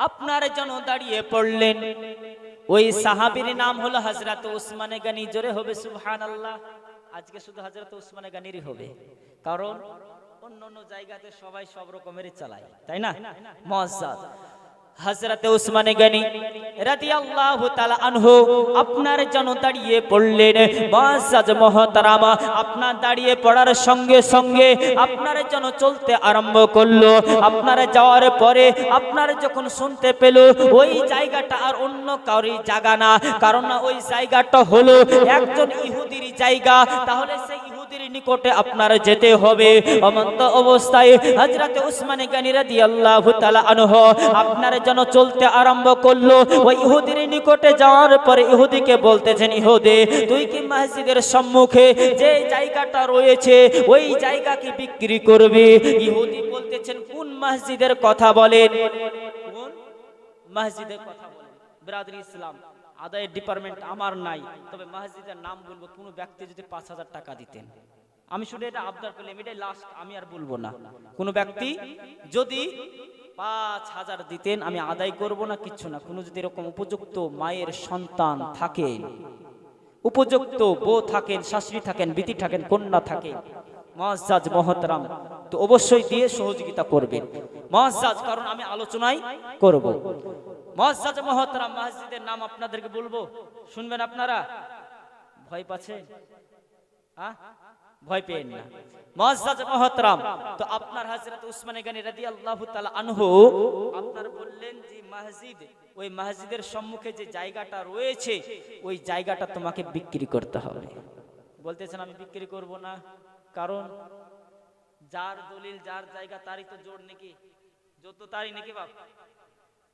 আপনার জন্য দাঁড়িয়ে পড়লেন। ওই সাহাবীর নাম হলো হযরত উসমান গনি। জোরে হবে সুবহানাল্লাহ। আজকে শুধু হযরত উসমান গনিরই হবে, কারণ অন্য জায়গাতে সবাই সব রকমের চালায়, তাই না? মুআজ্জাজ হযরত উসমান গনি রাদিয়াল্লাহু তাআলা আনহু আপনার জন্য দাঁড়িয়ে পড়লেন। মুআজ্জাজ মুহতারামা, আপনার দাঁড়িয়ে পড়ার সঙ্গে সঙ্গে আপনার জন্য চলতে আরম্ভ করলো। আপনার যাওয়ার পরে আপনার যখন শুনতে পেল ওই জায়গাটা আর অন্য কারোর জায়গা না, কারণ ওই জায়গাটা হলো একজন ইহুদির জায়গা, তাহলে সেই ইহুদির নিকটে আপনার যেতে হবে। অমন্ত অবস্থায় হযরত উসমান গনি রাদিয়াল্লাহু তাআলা আনহু আপনার জন্য চলতে আরম্ভ করলো। ওই ইহুদির নিকটে যাওয়ার পরে ইহুদিকে বলতেছেন, ইহুদি তুই কি মসজিদের সম্মুখে যে জায়গাটা রয়েছে ওই জায়গা কি বিক্রি করবি? ইহুদি বলতেছেন, কোন মসজিদের কথা বলেন? কোন মসজিদের কথা বলেন? বিরাদরি ইসলাম, আদায়ের ডিপার্টমেন্ট আমার নাই, তবে মসজিদের নাম বলবো। কোন ব্যক্তি যদি 5,000 টাকা দিতেন, আমি শুধু এটা আবদার করলাম, এটাই লাস্ট, আমি আর বলবো না। কোন ব্যক্তি যদি 5,000 দিতেন, আমি আদায় করব না, কিচ্ছু না। কোন যদি এরকম উপযুক্ত মায়ের সন্তান থাকে, উপযুক্ত বউ থাকেন, শাশুড়ি থাকেন, বিটি থাকেন, কন্যা থাকেন, মুআজ্জাজ মুহতারাম, তো অবশ্যই দিয়ে সহযোগিতা করবেন। মুআজ্জাজ, কারণ আমি আলোচনায় করব। মুআজ্জাজ মুহতারাম, মসজিদের নাম আপনাদেরকে বলবো, শুনবেন আপনারা? ভয় পাচ্ছেন? ভয় পেন না। মুআজ্জাজ মুহতারাম, তো আপনার হযরত উসমান গনি রাদিয়াল্লাহু তাআলা আনহু আপনার বললেন যে মসজিদ, ওই মসজিদের সম্মুখে যে জায়গাটা রয়েছে ওই জায়গাটা তোমাকে বিক্রি করতে হবে। বলতেছেন আমি বিক্রি করব না, কারণ যার দলিল যার জায়গা তারই তো জোর নাকি, যত তারই নাকি বাপ?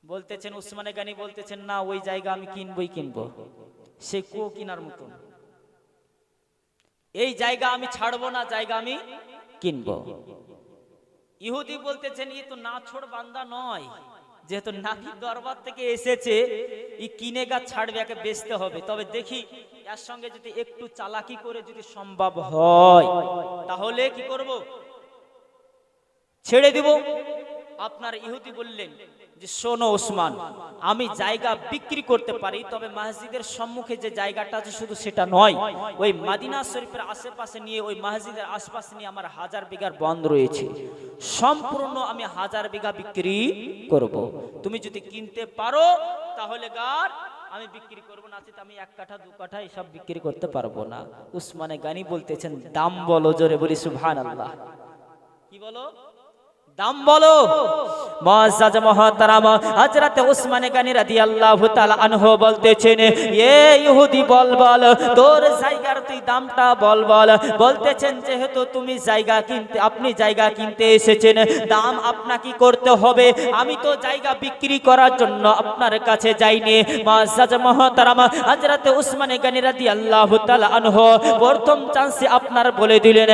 বলতেছেন উসমান গনি বলতেছেন, না, ওই জায়গা আমি কিনবই কিনবো, সে কো কিনার মতন। এই জায়গা আমি ছাড়বো না, জায়গা আমি কিনবো। ইহুদি বলতেছেন, এ তো নাছোড় বান্দা নয়, যেহেতু নাভি দরবার থেকে এসেছে, ই কিনেগা ছাড়বে, একে বেচতে হবে। তবে দেখি এর সঙ্গে যদি একটু চালাকি করে যদি সম্ভব হয়, তাহলে কি করব? ছেড়ে দিব। আপনার ইহুদি বললেন যে শোনো উসমান, আমি জায়গা বিক্রি করতে পারি, তবে মসজিদের সম্মুখে যে জায়গাটা আছে শুধু সেটা নয়, ওই মদিনা শরীফের আশেপাশে নিয়ে, ওই মসজিদের আশপাশে নিয়ে আমার 1000 বিঘার বন্ধ রয়েছে, সম্পূর্ণ আমি 1000 বিঘা বিক্রি করব। তুমি যদি কিনতে পারো তাহলে গার আমি বিক্রি করব, না আমি 1 কাঠা 2 কাঠা এসব বিক্রি করতে পারবো না। উসমান গনি বলতেছেন, দাম বলো, জোরে বলি সুবহানাল্লাহ। কি বলো? দাম বলো। মুআজ্জাজ মুহতারাম, হযরত উসমান গনি রাদিয়াল্লাহু তাআলা আনহু বলতেছেন, এ ইহুদি বল বল, তোর জায়গার তুই দামটা বল বল। বলতেছেন, যেহেতু তুমি জায়গা কিনতে, আপনি জায়গা কিনতে এসেছেন, দাম আপনাকে করতে হবে, আমি তো জায়গা বিক্রি করার জন্য আপনার কাছে যাইনি। মুআজ্জাজ মুহতারাম, হযরত উসমান গনি রাদিয়াল্লাহু তাআলা আনহু প্রথম চান্সে আপনার বলে দিলেন,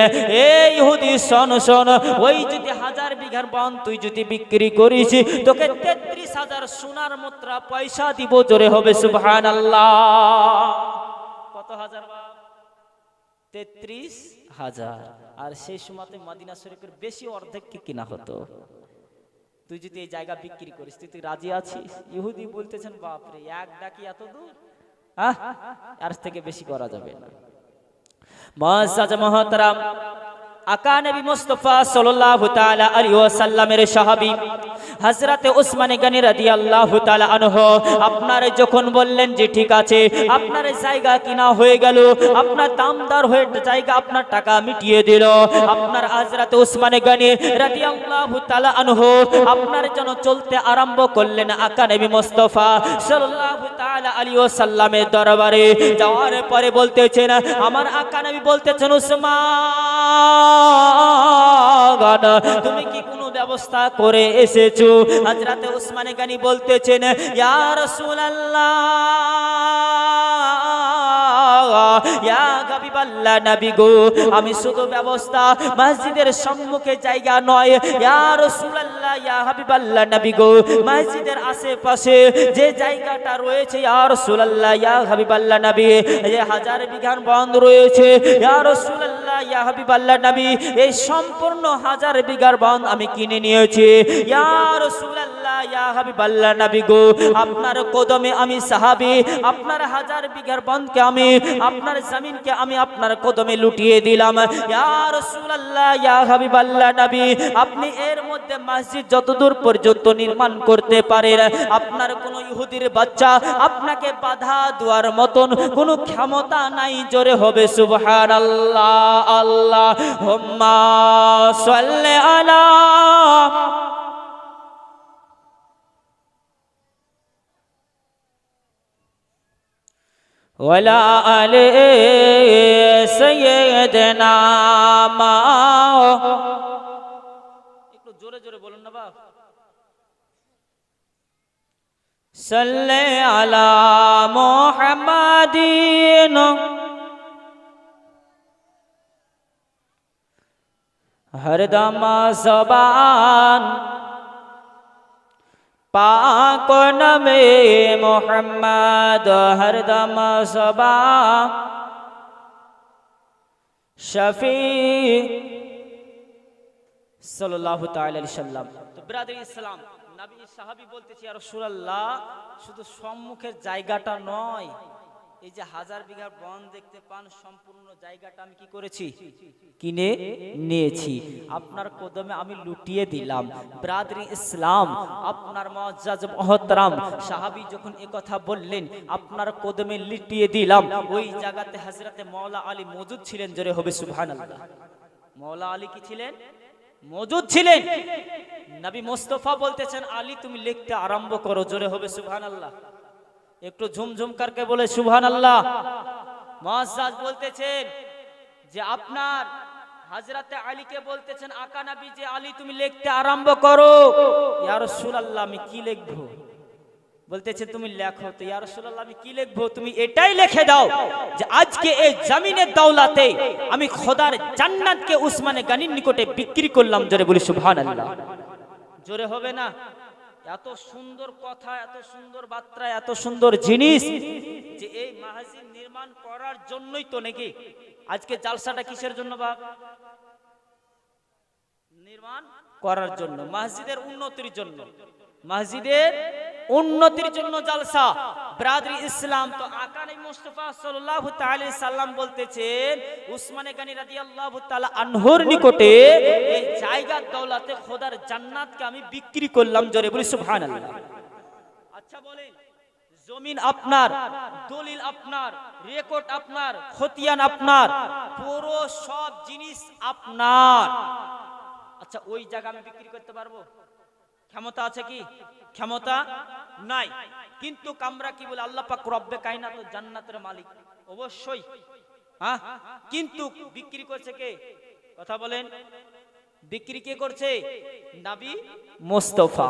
এ ইহুদি শোন শোন, ওই যদি 1000 বিঘার বন তুই যদি বিক্রি করিস, তোকে 33,000 সোনার মুদ্রা পয়সা দিব। জোরে হবে সুবহানাল্লাহ। কত হাজার বাপ? 33,000। আর সেই সময়তে মদিনা শরীফের বেশি অর্ধেক কি কিনা হতো। তুই যদি এই জায়গা বিক্রি করিস, তুই রাজি আছিস? ইহুদি বলতেছেন, বাপরে, এক ডাকি এত দূর, আর থেকে বেশি করা যাবে না। মুআজ্জাজ মুহতারাম, আকা নবী মুস্তাফা সাল্লাল্লাহু তাআলা আলাইহি ওয়াসাল্লামের সাহাবী হযরত উসমান গনি রাদিয়াল্লাহু তাআলা আনহু আপনার যখন বললেন যে ঠিক আছে, আপনার জায়গা কিনা হয়ে গেল, আপনার দামদার হয়ে জায়গা আপনার টাকা মিটিয়ে দিল, আপনার হযরত উসমান গনি রাদিয়াল্লাহু তাআলা আনহু আপনার জন্য চলতে আরম্ভ করলেন আকা নবী মুস্তাফা সাল্লাল্লাহু তাআলা আলাইহি ওয়াসাল্লামের দরবারে। যাওয়ার পরে বলতেছেন, আমার আকা নবী বলতেছেন, উসমান, তুমি কি কোনো ব্যবস্থা করে এসেছো? হযরত উসমান গনি বলতেছেন, ইয়া রাসূলুল্লাহ, ইয়া হাবিবাল্লাহ নবী গো, আমি শুধু ব্যবস্থা মসজিদের সম্মুখে জায়গা নয়, ইয়া রাসূলুল্লাহ ইয়া হাবিবাল্লাহ নবী গো, মসজিদের আশেপাশে যে জায়গাটা রয়েছে ইয়া রাসূলুল্লাহ ইয়া হাবিবাল্লাহ নবী, যে 1000 বিঘার বন্ধ রয়েছে ইয়া রাসূলুল্লাহ ইয়া হাবিবাল্লাহ নবী, এই সম্পূর্ণ 1000 বিঘার বন্ধ আমি কিনে নিয়েছি ইয়া রাসূলুল্লাহ ইয়া হাবিবাল্লাহ নবী গো, আপনার কদমে আমি সাহাবী, আপনার 1000 বিঘার বন্ধকে আমি, আপনার জমিনকে আমি আপনার কদমে লুটিয়ে দিলাম ইয়া রাসূলুল্লাহ ইয়া হাবিবাল্লাহ নবী, আপনি এর মধ্যে মসজিদ যতদূর পর্যন্ত নির্মাণ করতে পারেন, আপনার কোন ইহুদির বাচ্চা আপনাকে বাধা দেওয়ার মতন কোনো ক্ষমতা নাই। জোরে হবে সুবহানাল্লাহ। আল্লাহুম্মা সাল্লি আলা ওয়ালা আলি সাইয়্যিদিনা মা, একটু জোরে জোরে বলুন না বাপ। সাল্লি আলা মুহাম্মাদিন হরদম জবান পাক নামে মুহাম্মদ, হরদম জবান শফি সাল্লাল্লাহু তাআলা আলাইহি সাল্লাম। তো ব্রাদার ইসলাম, নবী সাহাবী বলতেছি ইয়া রাসূলুল্লাহ, শুধু সম্মুখের জায়গাটা নয়, এই যে 1000 বিঘা বন দেখতে পান, সম্পূর্ণ জায়গাটা আমি কি করেছি? কিনে নিয়েছি, আপনার কদমে আমি লুটিয়ে দিলাম। ব্রাদার ইসলাম, আপনার মুআজ্জাজ মুহতারাম সাহাবী যখন এই কথা বললেন, আপনার কদমে লুটিয়ে দিলাম, ওই জায়গাতে হযরতে মাওলা আলী মওজুদ ছিলেন। জোরে হবে সুবহানাল্লাহ। মাওলা আলী কি ছিলেন? মওজুদ ছিলেন। নবী মুস্তাফা বলতেছেন, আলী তুমি লিখতে আরম্ভ করো। জোরে হবে সুবহানাল্লাহ। একটু ঝুমঝুম করকে বলে সুবহানাল্লাহ। মুআজ্জাজ বলতেছেন যে আপনার হযরতে আলীকে বলতেছেন, আকা নবী যে আলী তুমি লিখতে আরম্ভ করো। ইয়া রাসূলুল্লাহ আমি কি লিখবো? বলতেছে তুমি লেখো। তো ইয়া রাসূলুল্লাহ আমি কি লিখবো? তুমি এটাই লিখে দাও যে আজকে এই জমিনের দৌলতে আমি খোদার জান্নাতকে উসমানে গনির নিকটে বিক্রি করলাম। জোরে বলি সুবহানাল্লাহ। জোরে হবে না? এত সুন্দর কথা, এত সুন্দর বার্তা, এত সুন্দর জিনিস, যে এই মসজিদ নির্মাণ করার জন্যই তো নাকি আজকে জালসাটা কিসের জন্য বাপ? নির্মাণ করার জন্য, মসজিদের উন্নতির জন্য, মসজিদের উন্নতির জন্য জালসা। ব্রাদার ইসলাম, তো আকা নবী মুস্তাফা সাল্লাল্লাহু তাআলা আলাইহি সাল্লাম বলতেছেন উসমানে গনি রাদিয়াল্লাহু তাআলা আনহুর নিকটে এই জায়গার দৌলতে খোদার জান্নাতকে আমি বিক্রি করলাম। জোরে বলি সুবহানাল্লাহ। আচ্ছা বলেন, জমিন আপনার, দলিল আপনার, রেকর্ড আপনার, খতিয়ান আপনার, পুরো সব জিনিস আপনার। আচ্ছা ওই জায়গা আমি বিক্রি করতে পারবো? ক্ষমতা আছে কি? ক্ষমতা নাই। কিন্তু আমরা কি বলে, আল্লাহ পাক রব্বে কায়নাত ও জান্নাতের মালিক অবশ্যই, হ্যাঁ, কিন্তু বিক্রি করছে কে? কথা বলেন, বিক্রি কে করছে? নবী মুস্তাফা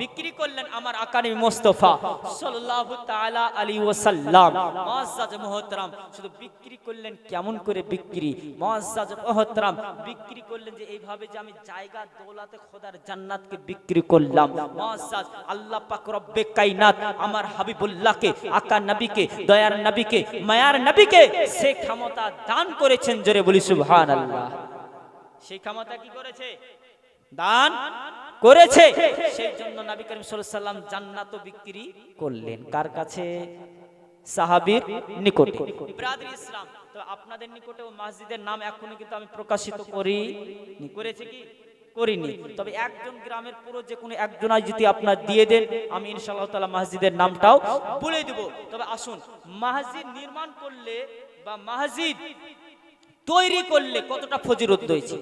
বিক্রি করলেন, আমার আকা নবী মুস্তাফা সাল্লাল্লাহু তাআলা আলাইহি ওয়াসাল্লাম। মুআজ্জাজ মুহতারাম, শুধু বিক্রি করলেন, কেমন করে বিক্রি? মুআজ্জাজ মুহতারাম বিক্রি করলেন যে এইভাবে, যে আমি জায়গা দৌলতে খোদার জান্নাতকে বিক্রি করলাম। মুআজ্জাজ আল্লাহ পাক রব্বে কায়নাত আমার হাবিবুল্লাহকে, আকা নবীকে, দয়ার নবীকে, মায়ার নবীকে সে ক্ষমতা দান করেছেন। জোরে বলি সুবহানাল্লাহ। সেই ক্ষমতা কি করেছে? দান করেছে। সেই জন্য নবী করিম সাল্লাল্লাহু আলাইহি ওয়াসাল্লাম জান্নাত বিক্রি করলেন। কার কাছে? সাহাবীর নিকটে। ব্রাদার ইসলাম, তো আপনাদের নিকটেও মসজিদের নাম এখনো কিন্তু আমি প্রকাশিত করিনি। করেছে কি? করিনি। তবে একজন গ্রামের পুরো যে কোনো একজন যদি আপনার দিয়ে দেন, আমি ইনশাআল্লাহ তাআলা মসজিদের নামটাও বলে দেব। তবে আসুন, মসজিদ নির্মাণ করলে বা মসজিদ তৈরি করলে কতটা ফজিলত রয়েছে,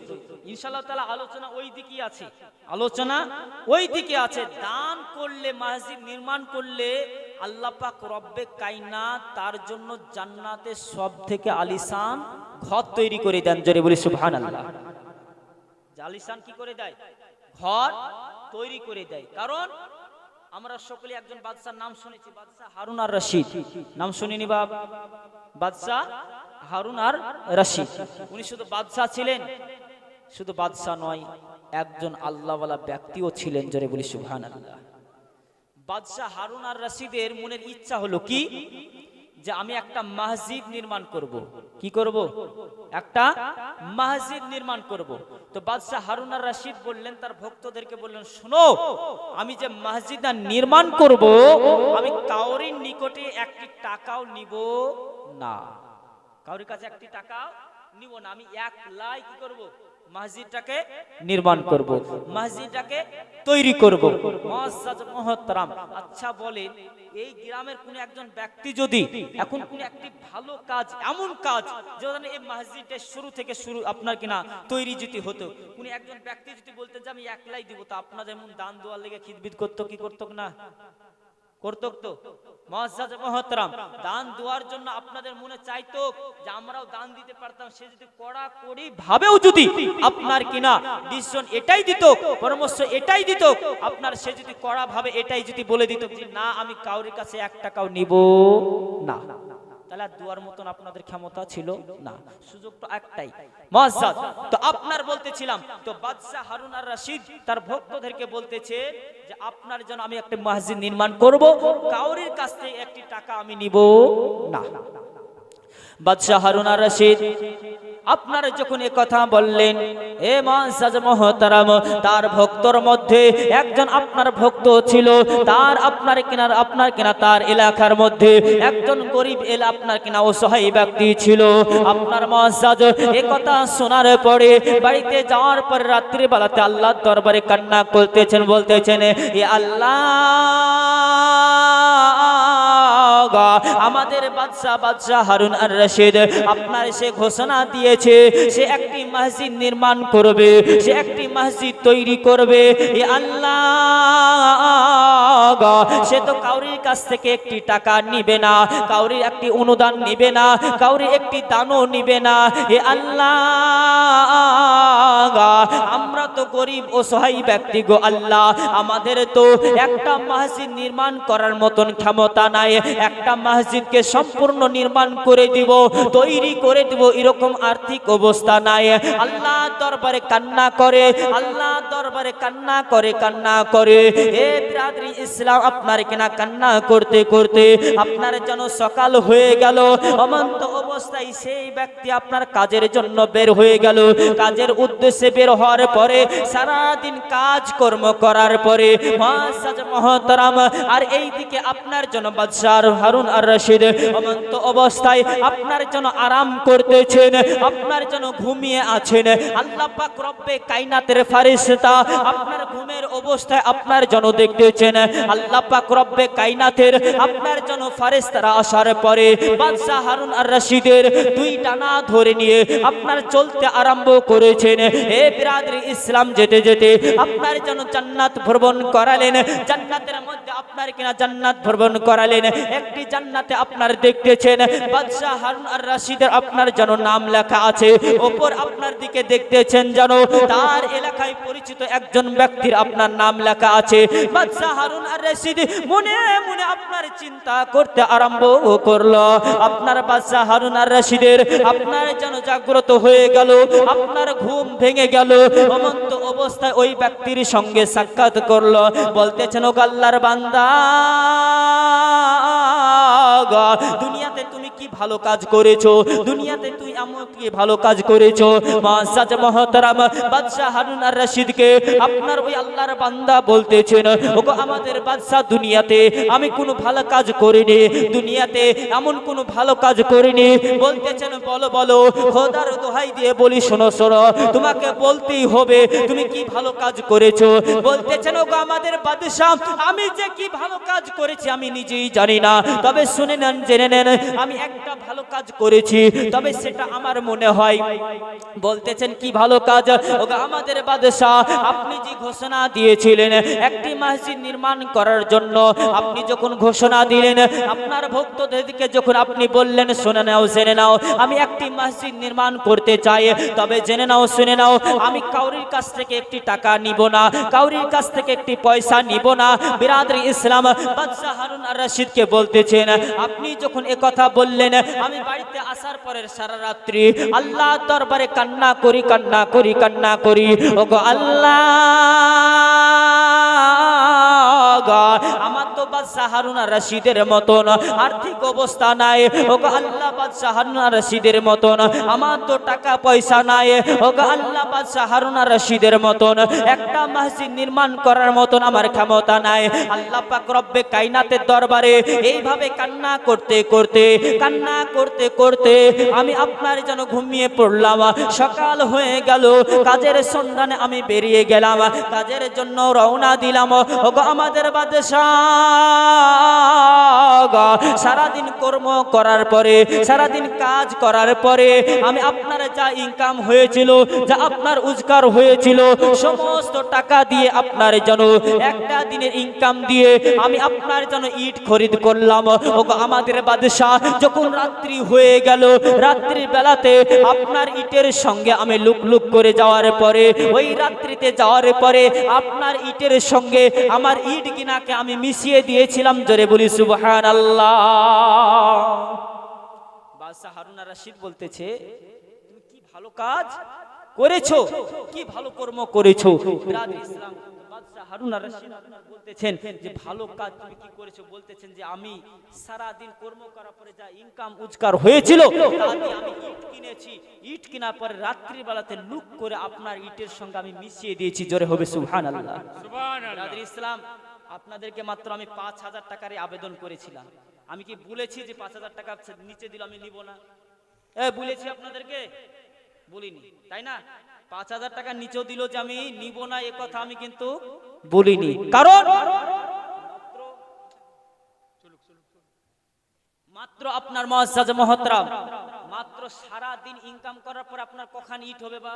ইনশাআল্লাহ তাআলা আলোচনা ওই দিকেই আছে। আলোচনা ওই দিকে আছে। দান করলে, মসজিদ নির্মাণ করলে আল্লাহ পাক রব্বে কায়নাত তার জন্য জান্নাতে সবথেকে আলিশান ঘর তৈরি করে দেন। জোরে বলি সুবহানাল্লাহ। আলিশান কি করে দেয়? ঘর তৈরি করে দেয়। কারণ আমরা সকলে একজন বাদশার নাম শুনেছি, বাদশাহ হারুন আর রশিদ। নাম শুনিনি বাপ? বাদশাহ হারুন আর রশিদ। উনি শুধু বাদশাহ ছিলেন, শুধু বাদশাহ নয়, একজন আল্লাহওয়ালা ব্যক্তিও ছিলেন। জোরে বলি সুবহানাল্লাহ। বাদশাহ হারুন আর রশিদের মনের ইচ্ছা হলো কি, যে আমি একটা মসজিদ নির্মাণ করব। কি করব? একটা মসজিদ নির্মাণ করব। তো বাদশাহ হারুন আর রশিদ বললেন, তার ভক্তদেরকে বললেন, শোনো, আমি যে মসজিদটা নির্মাণ করব, আমি কাউরির নিকটে একটি টাকাও নিব না, কাউরির কাছে একটি টাকাও নিব না। আমি একলাই কি করব? মসজিদটাকে নির্মাণ করব, মসজিদটাকে তৈরি করব। মুআজ্জাজ মুহতারাম, আচ্ছা বলেন, এই গ্রামের কোন একজন ব্যক্তি যদি এখন কোন একটি ভালো কাজ, এমন কাজ যেখানে এই মসজিদটা শুরু থেকে শুরু আপনার কিনা তৈরি যদি হতো, কোন একজন ব্যক্তি যদি বলতেন যে আমি একলাই দিব, তো আপনার যেমন দান দোয়ার লেগে খিদবিদ করতো, কি করতো না? করতো তো। মুআজ্জাজ মুহতারাম, দান দেওয়ার জন্য আপনাদের মনে চাইতো যে আমরাও দান দিতে পারতাম। সে যদি কড়াকড়ি ভাবেও যদি আপনার কিনা ডিসিশন এটাই দিত, পরামর্শ এটাই দিত আপনার, সে যদি কড়া ভাবে এটাই যদি বলে দিত যে না, আমি কাউরির কাছে এক টাকাও নিব না, তাহলে দুয়ার মতন আপনাদের ক্ষমতা ছিল না, সুযোগ তো একটাই, মুআজ্জাজ। তো আপনার বলতেছিলাম, তো বাদশাহ হারুন আর রশিদ তার ভক্তদেরকে বলতেছে যে আপনার জন্য আমি একটা মসজিদ নির্মাণ করব, কাউরির কাছ থেকে একটি টাকা আমি নিব না। বাদশাহ হারুন আর রশিদ আপনারা যখন এই কথা বললেন, এ মুআজ্জাজ মুহতারাম, তার ভক্তর মধ্যে একজন আপনার ভক্ত ছিল, তার আপনার কিনা তার এলাকার মধ্যে একজন গরিব আপনার কিনা অসহায় ব্যক্তি ছিল। আপনার মুআজ্জাজ এই কথা শোনার পরে বাড়িতে যাওয়ার পর রাত্রি বেলাতে আল্লাহর দরবারে কান্না করতেছেন, বলতেছেন, এ আল্লাহ, আমাদের বাদশাহ হারুন আর রশিদ আপনার সে ঘোষণা দিয়েছে সে একটি মসজিদ নির্মাণ করবে, সে একটি মসজিদ তৈরি করবে। এ আল্লাহ, সে তো কাউরির কাছ থেকে একটি টাকা নিবে না, কাউরির একটি অনুদান নিবে না, কাউরি একটি দানও নিবে না। এ আল্লাহ, আমরা তো গরিব অসহায় ব্যক্তি গো আল্লাহ, আমাদের তো একটা মসজিদ নির্মাণ করার মতন ক্ষমতা নাই, একটা মসজিদকে সম্পূর্ণ নির্মাণ করে দিব, তৈরি করে দিব, এরকম আর্থিক অবস্থা নাই। আল্লাহ দরবারে কান্না করে, আল্লাহ দরবারে কান্না করে। হে বিরাদরি ইসলাম, আপনার কিনা কান্না করতে করতে আপনার যেন সকাল হয়ে গেল। অমন্ত অবস্থায় সেই ব্যক্তি আপনার কাজের জন্য বের হয়ে গেল। কাজের উদ্দেশ্যে বের হওয়ার পরে সারাদিন কাজ কর্ম করার পরে মুআজ্জাজ মুহতারাম, আর এইদিকে আপনার জন্য বাদশাহ হারুন আর রশিদ অমন্ত অবস্থায় আপনার জন্য আরাম করতেছেন, আপনার জন্য ঘুমিয়ে আছেন। আল্লাহ পাক রব্বে কায়নাতের ফেরেশতা আপনার ঘুমের অবস্থায় আপনার জন্য দেখতেছেন। আল্লাহ পাক রব্বে কায়নাতের আপনার জন্য ফেরেশতারা আসার পরে বাদশাহ হারুন আর রশিদের দুই ডানা ধরে নিয়ে আপনার চলতে আরম্ভ করেছেন। হে বিরাদরি ইসলাম, যেতে যেতে আপনার জন্য জান্নাত ভ্রমণ করালেন, জান্নাতের মধ্যে আপনার কিনা জান্নাত ভ্রমণ করালেন। একটি জান্নাতে আপনার দেখতেছেন বাদশাহ হারুন আর রশিদের আপনার যেন নাম লেখা আছে, ওপর আপনার দিকে দেখতেছেন যেন তার এলাকায় পরিচিত একজন ব্যক্তির আপনার নাম লেখা আছে। বাদশাহ হারুন আর রশিদ মনে মনে আপনার চিন্তা করতে আরম্ভ করলো। আপনার বাদশাহ হারুন আর রশিদের আপনার যেন জাগ্রত হয়ে গেল, আপনার ঘুম ভেঙে গেল। অমন্ত অবস্থায় ওই ব্যক্তির সঙ্গে সাক্ষাৎ করলো, বলতেছেন, ও আল্লাহর বান্দা, দুনিয়াতে তুমি কি ভালো কাজ করেছো, দুনিয়াতে তুই এমন কি ভালো কাজ করেছো। মুআজ্জাজ মুহতারাম বাদশাহ হারুন আর রশিদকে আপনার ওই আল্লাহর বান্দা বলতেছেন, ওগো আমাদের বাদশাহ, দুনিয়াতে আমি কোনো ভালো কাজ করিনি, দুনিয়াতে এমন কোনো ভালো কাজ করিনি। বলতেছেন, বলো বলো, খোদার দোহাই দিয়ে বলি, শোনো শোনো, তোমাকে বলতেই হবে তুমি কি ভালো কাজ করেছো। বলতেছেন, ওগো আমাদের বাদশাহ, আমি যে কি ভালো কাজ করেছি আমি নিজেই জানি না, তবে শুনে নেন, জেনে নেন, আমি একটা ভালো কাজ করেছি, তবে সেটা আমার মনে হয়। বলতেছেন কি ভালো কাজ? ওগো আমাদের বাদশাহ, আপনি যে ঘোষণা দিয়েছিলেন একটি মসজিদ নির্মাণ করার জন্য, আপনি যখন ঘোষণা দিলেন, আপনার ভক্তদেরকে যখন আপনি বললেন শুনে নাও জেনে নাও, আমি একটি মসজিদ নির্মাণ করতে চাই, তবে জেনে নাও শুনে নাও, আমি কাউরির কাছ থেকে একটি টাকা নিব না, কাউরির কাছ থেকে একটি পয়সা নিব না। বিরাদরি ইসলাম, বাদশাহ হারুন আর রশিদকে বলতেছেন, আপনি যখন এ কথা বললেন, আমি বাড়িতে আসার পরের সারা রাত্রি আল্লাহ দরবারে কান্না করি, কান্না করি, কান্না করি। ওগো আল্লাহ, আমার তো বাদশাহ হারুন আর রশিদের মতন আর্থিক অবস্থা নাই। ওগো আল্লাহ, বাদশাহ হারুন আর রশিদের মতন আমার তো টাকা পয়সা নাই। ওগো আল্লাহ, বাদশাহ হারুন আর রশিদের মতন একটা মসজিদ নির্মাণ করার মতন আমার ক্ষমতা নাই। আল্লাহ পাক রব্বে কায়নাতের দরবারে এইভাবে কান্না করতে করতে, কান্না করতে করতে আমি আপনার যেন ঘুমিয়ে পড়লাম। সকাল হয়ে গেল, কাজের সন্ধানে আমি বেরিয়ে গেলাম, কাজের জন্য রওনা দিলাম। ওগো আমাদের বাদশাহ, সারাদিন কর্ম করার পরে, সারাদিন কাজ করার পরে আমি আপনার যা ইনকাম হয়েছিল, যা আপনার রোজগার হয়েছিল, সমস্ত টাকা দিয়ে আপনার জন্য একটা দিনের ইনকাম দিয়ে আমি আপনার জন্য ইট খরিদ করলাম। ওগো আমাদের বাদশাহ, যখন রাত্রি হয়ে গেল, রাত্রির বেলাতে আপনার ইটের সঙ্গে আমি লুক লুক করে যাওয়ার পরে, ওই রাত্রিতে যাওয়ার পরে আপনার ইটের সঙ্গে আমার ইট কিনাকে আমি মিশিয়ে দিয়েছিলাম। জোরে বলি সুবহানাল্লাহ। বাদশাহ হারুন আর রশিদ বলতেছে, তুমি কি ভালো কাজ করেছো, কি ভালো কর্ম করেছো। বিরাদরি ইসলাম, বাদশাহ হারুন আর রশিদ বলতেছেন যে ভালো কাজ তুমি কি করেছো? বলতেছেন যে আমি সারা দিন কর্ম করার পরে যা ইনকাম রোজগার হয়েছিল তা দিয়ে আমি ইট কিনেছি, ইট কেনার পরে রাত্রি বেলাতে লুক করে আপনার ইটের সঙ্গে আমি মিশিয়ে দিয়েছি। জোরে হবে সুবহানাল্লাহ। বিরাদরি ইসলাম, আপনাদেরকে মাত্র আমি 5,000 টাকারই আবেদন করেছিলাম। আমি কি বলেছি যে 5,000 টাকা নিচে দিলে আমি নিব না? বলেছি আপনাদেরকে? বলিনি, তাই না? 5,000 টাকা নিচেও দিল যে আমি নিব না, এ কথা আমি কিন্তু বলিনি। কারণ মাত্র আপনার মুআজ্জাজ মুহতারাম, মাত্র সারা দিন ইনকাম করার পর আপনার কখান ইট হবে? বা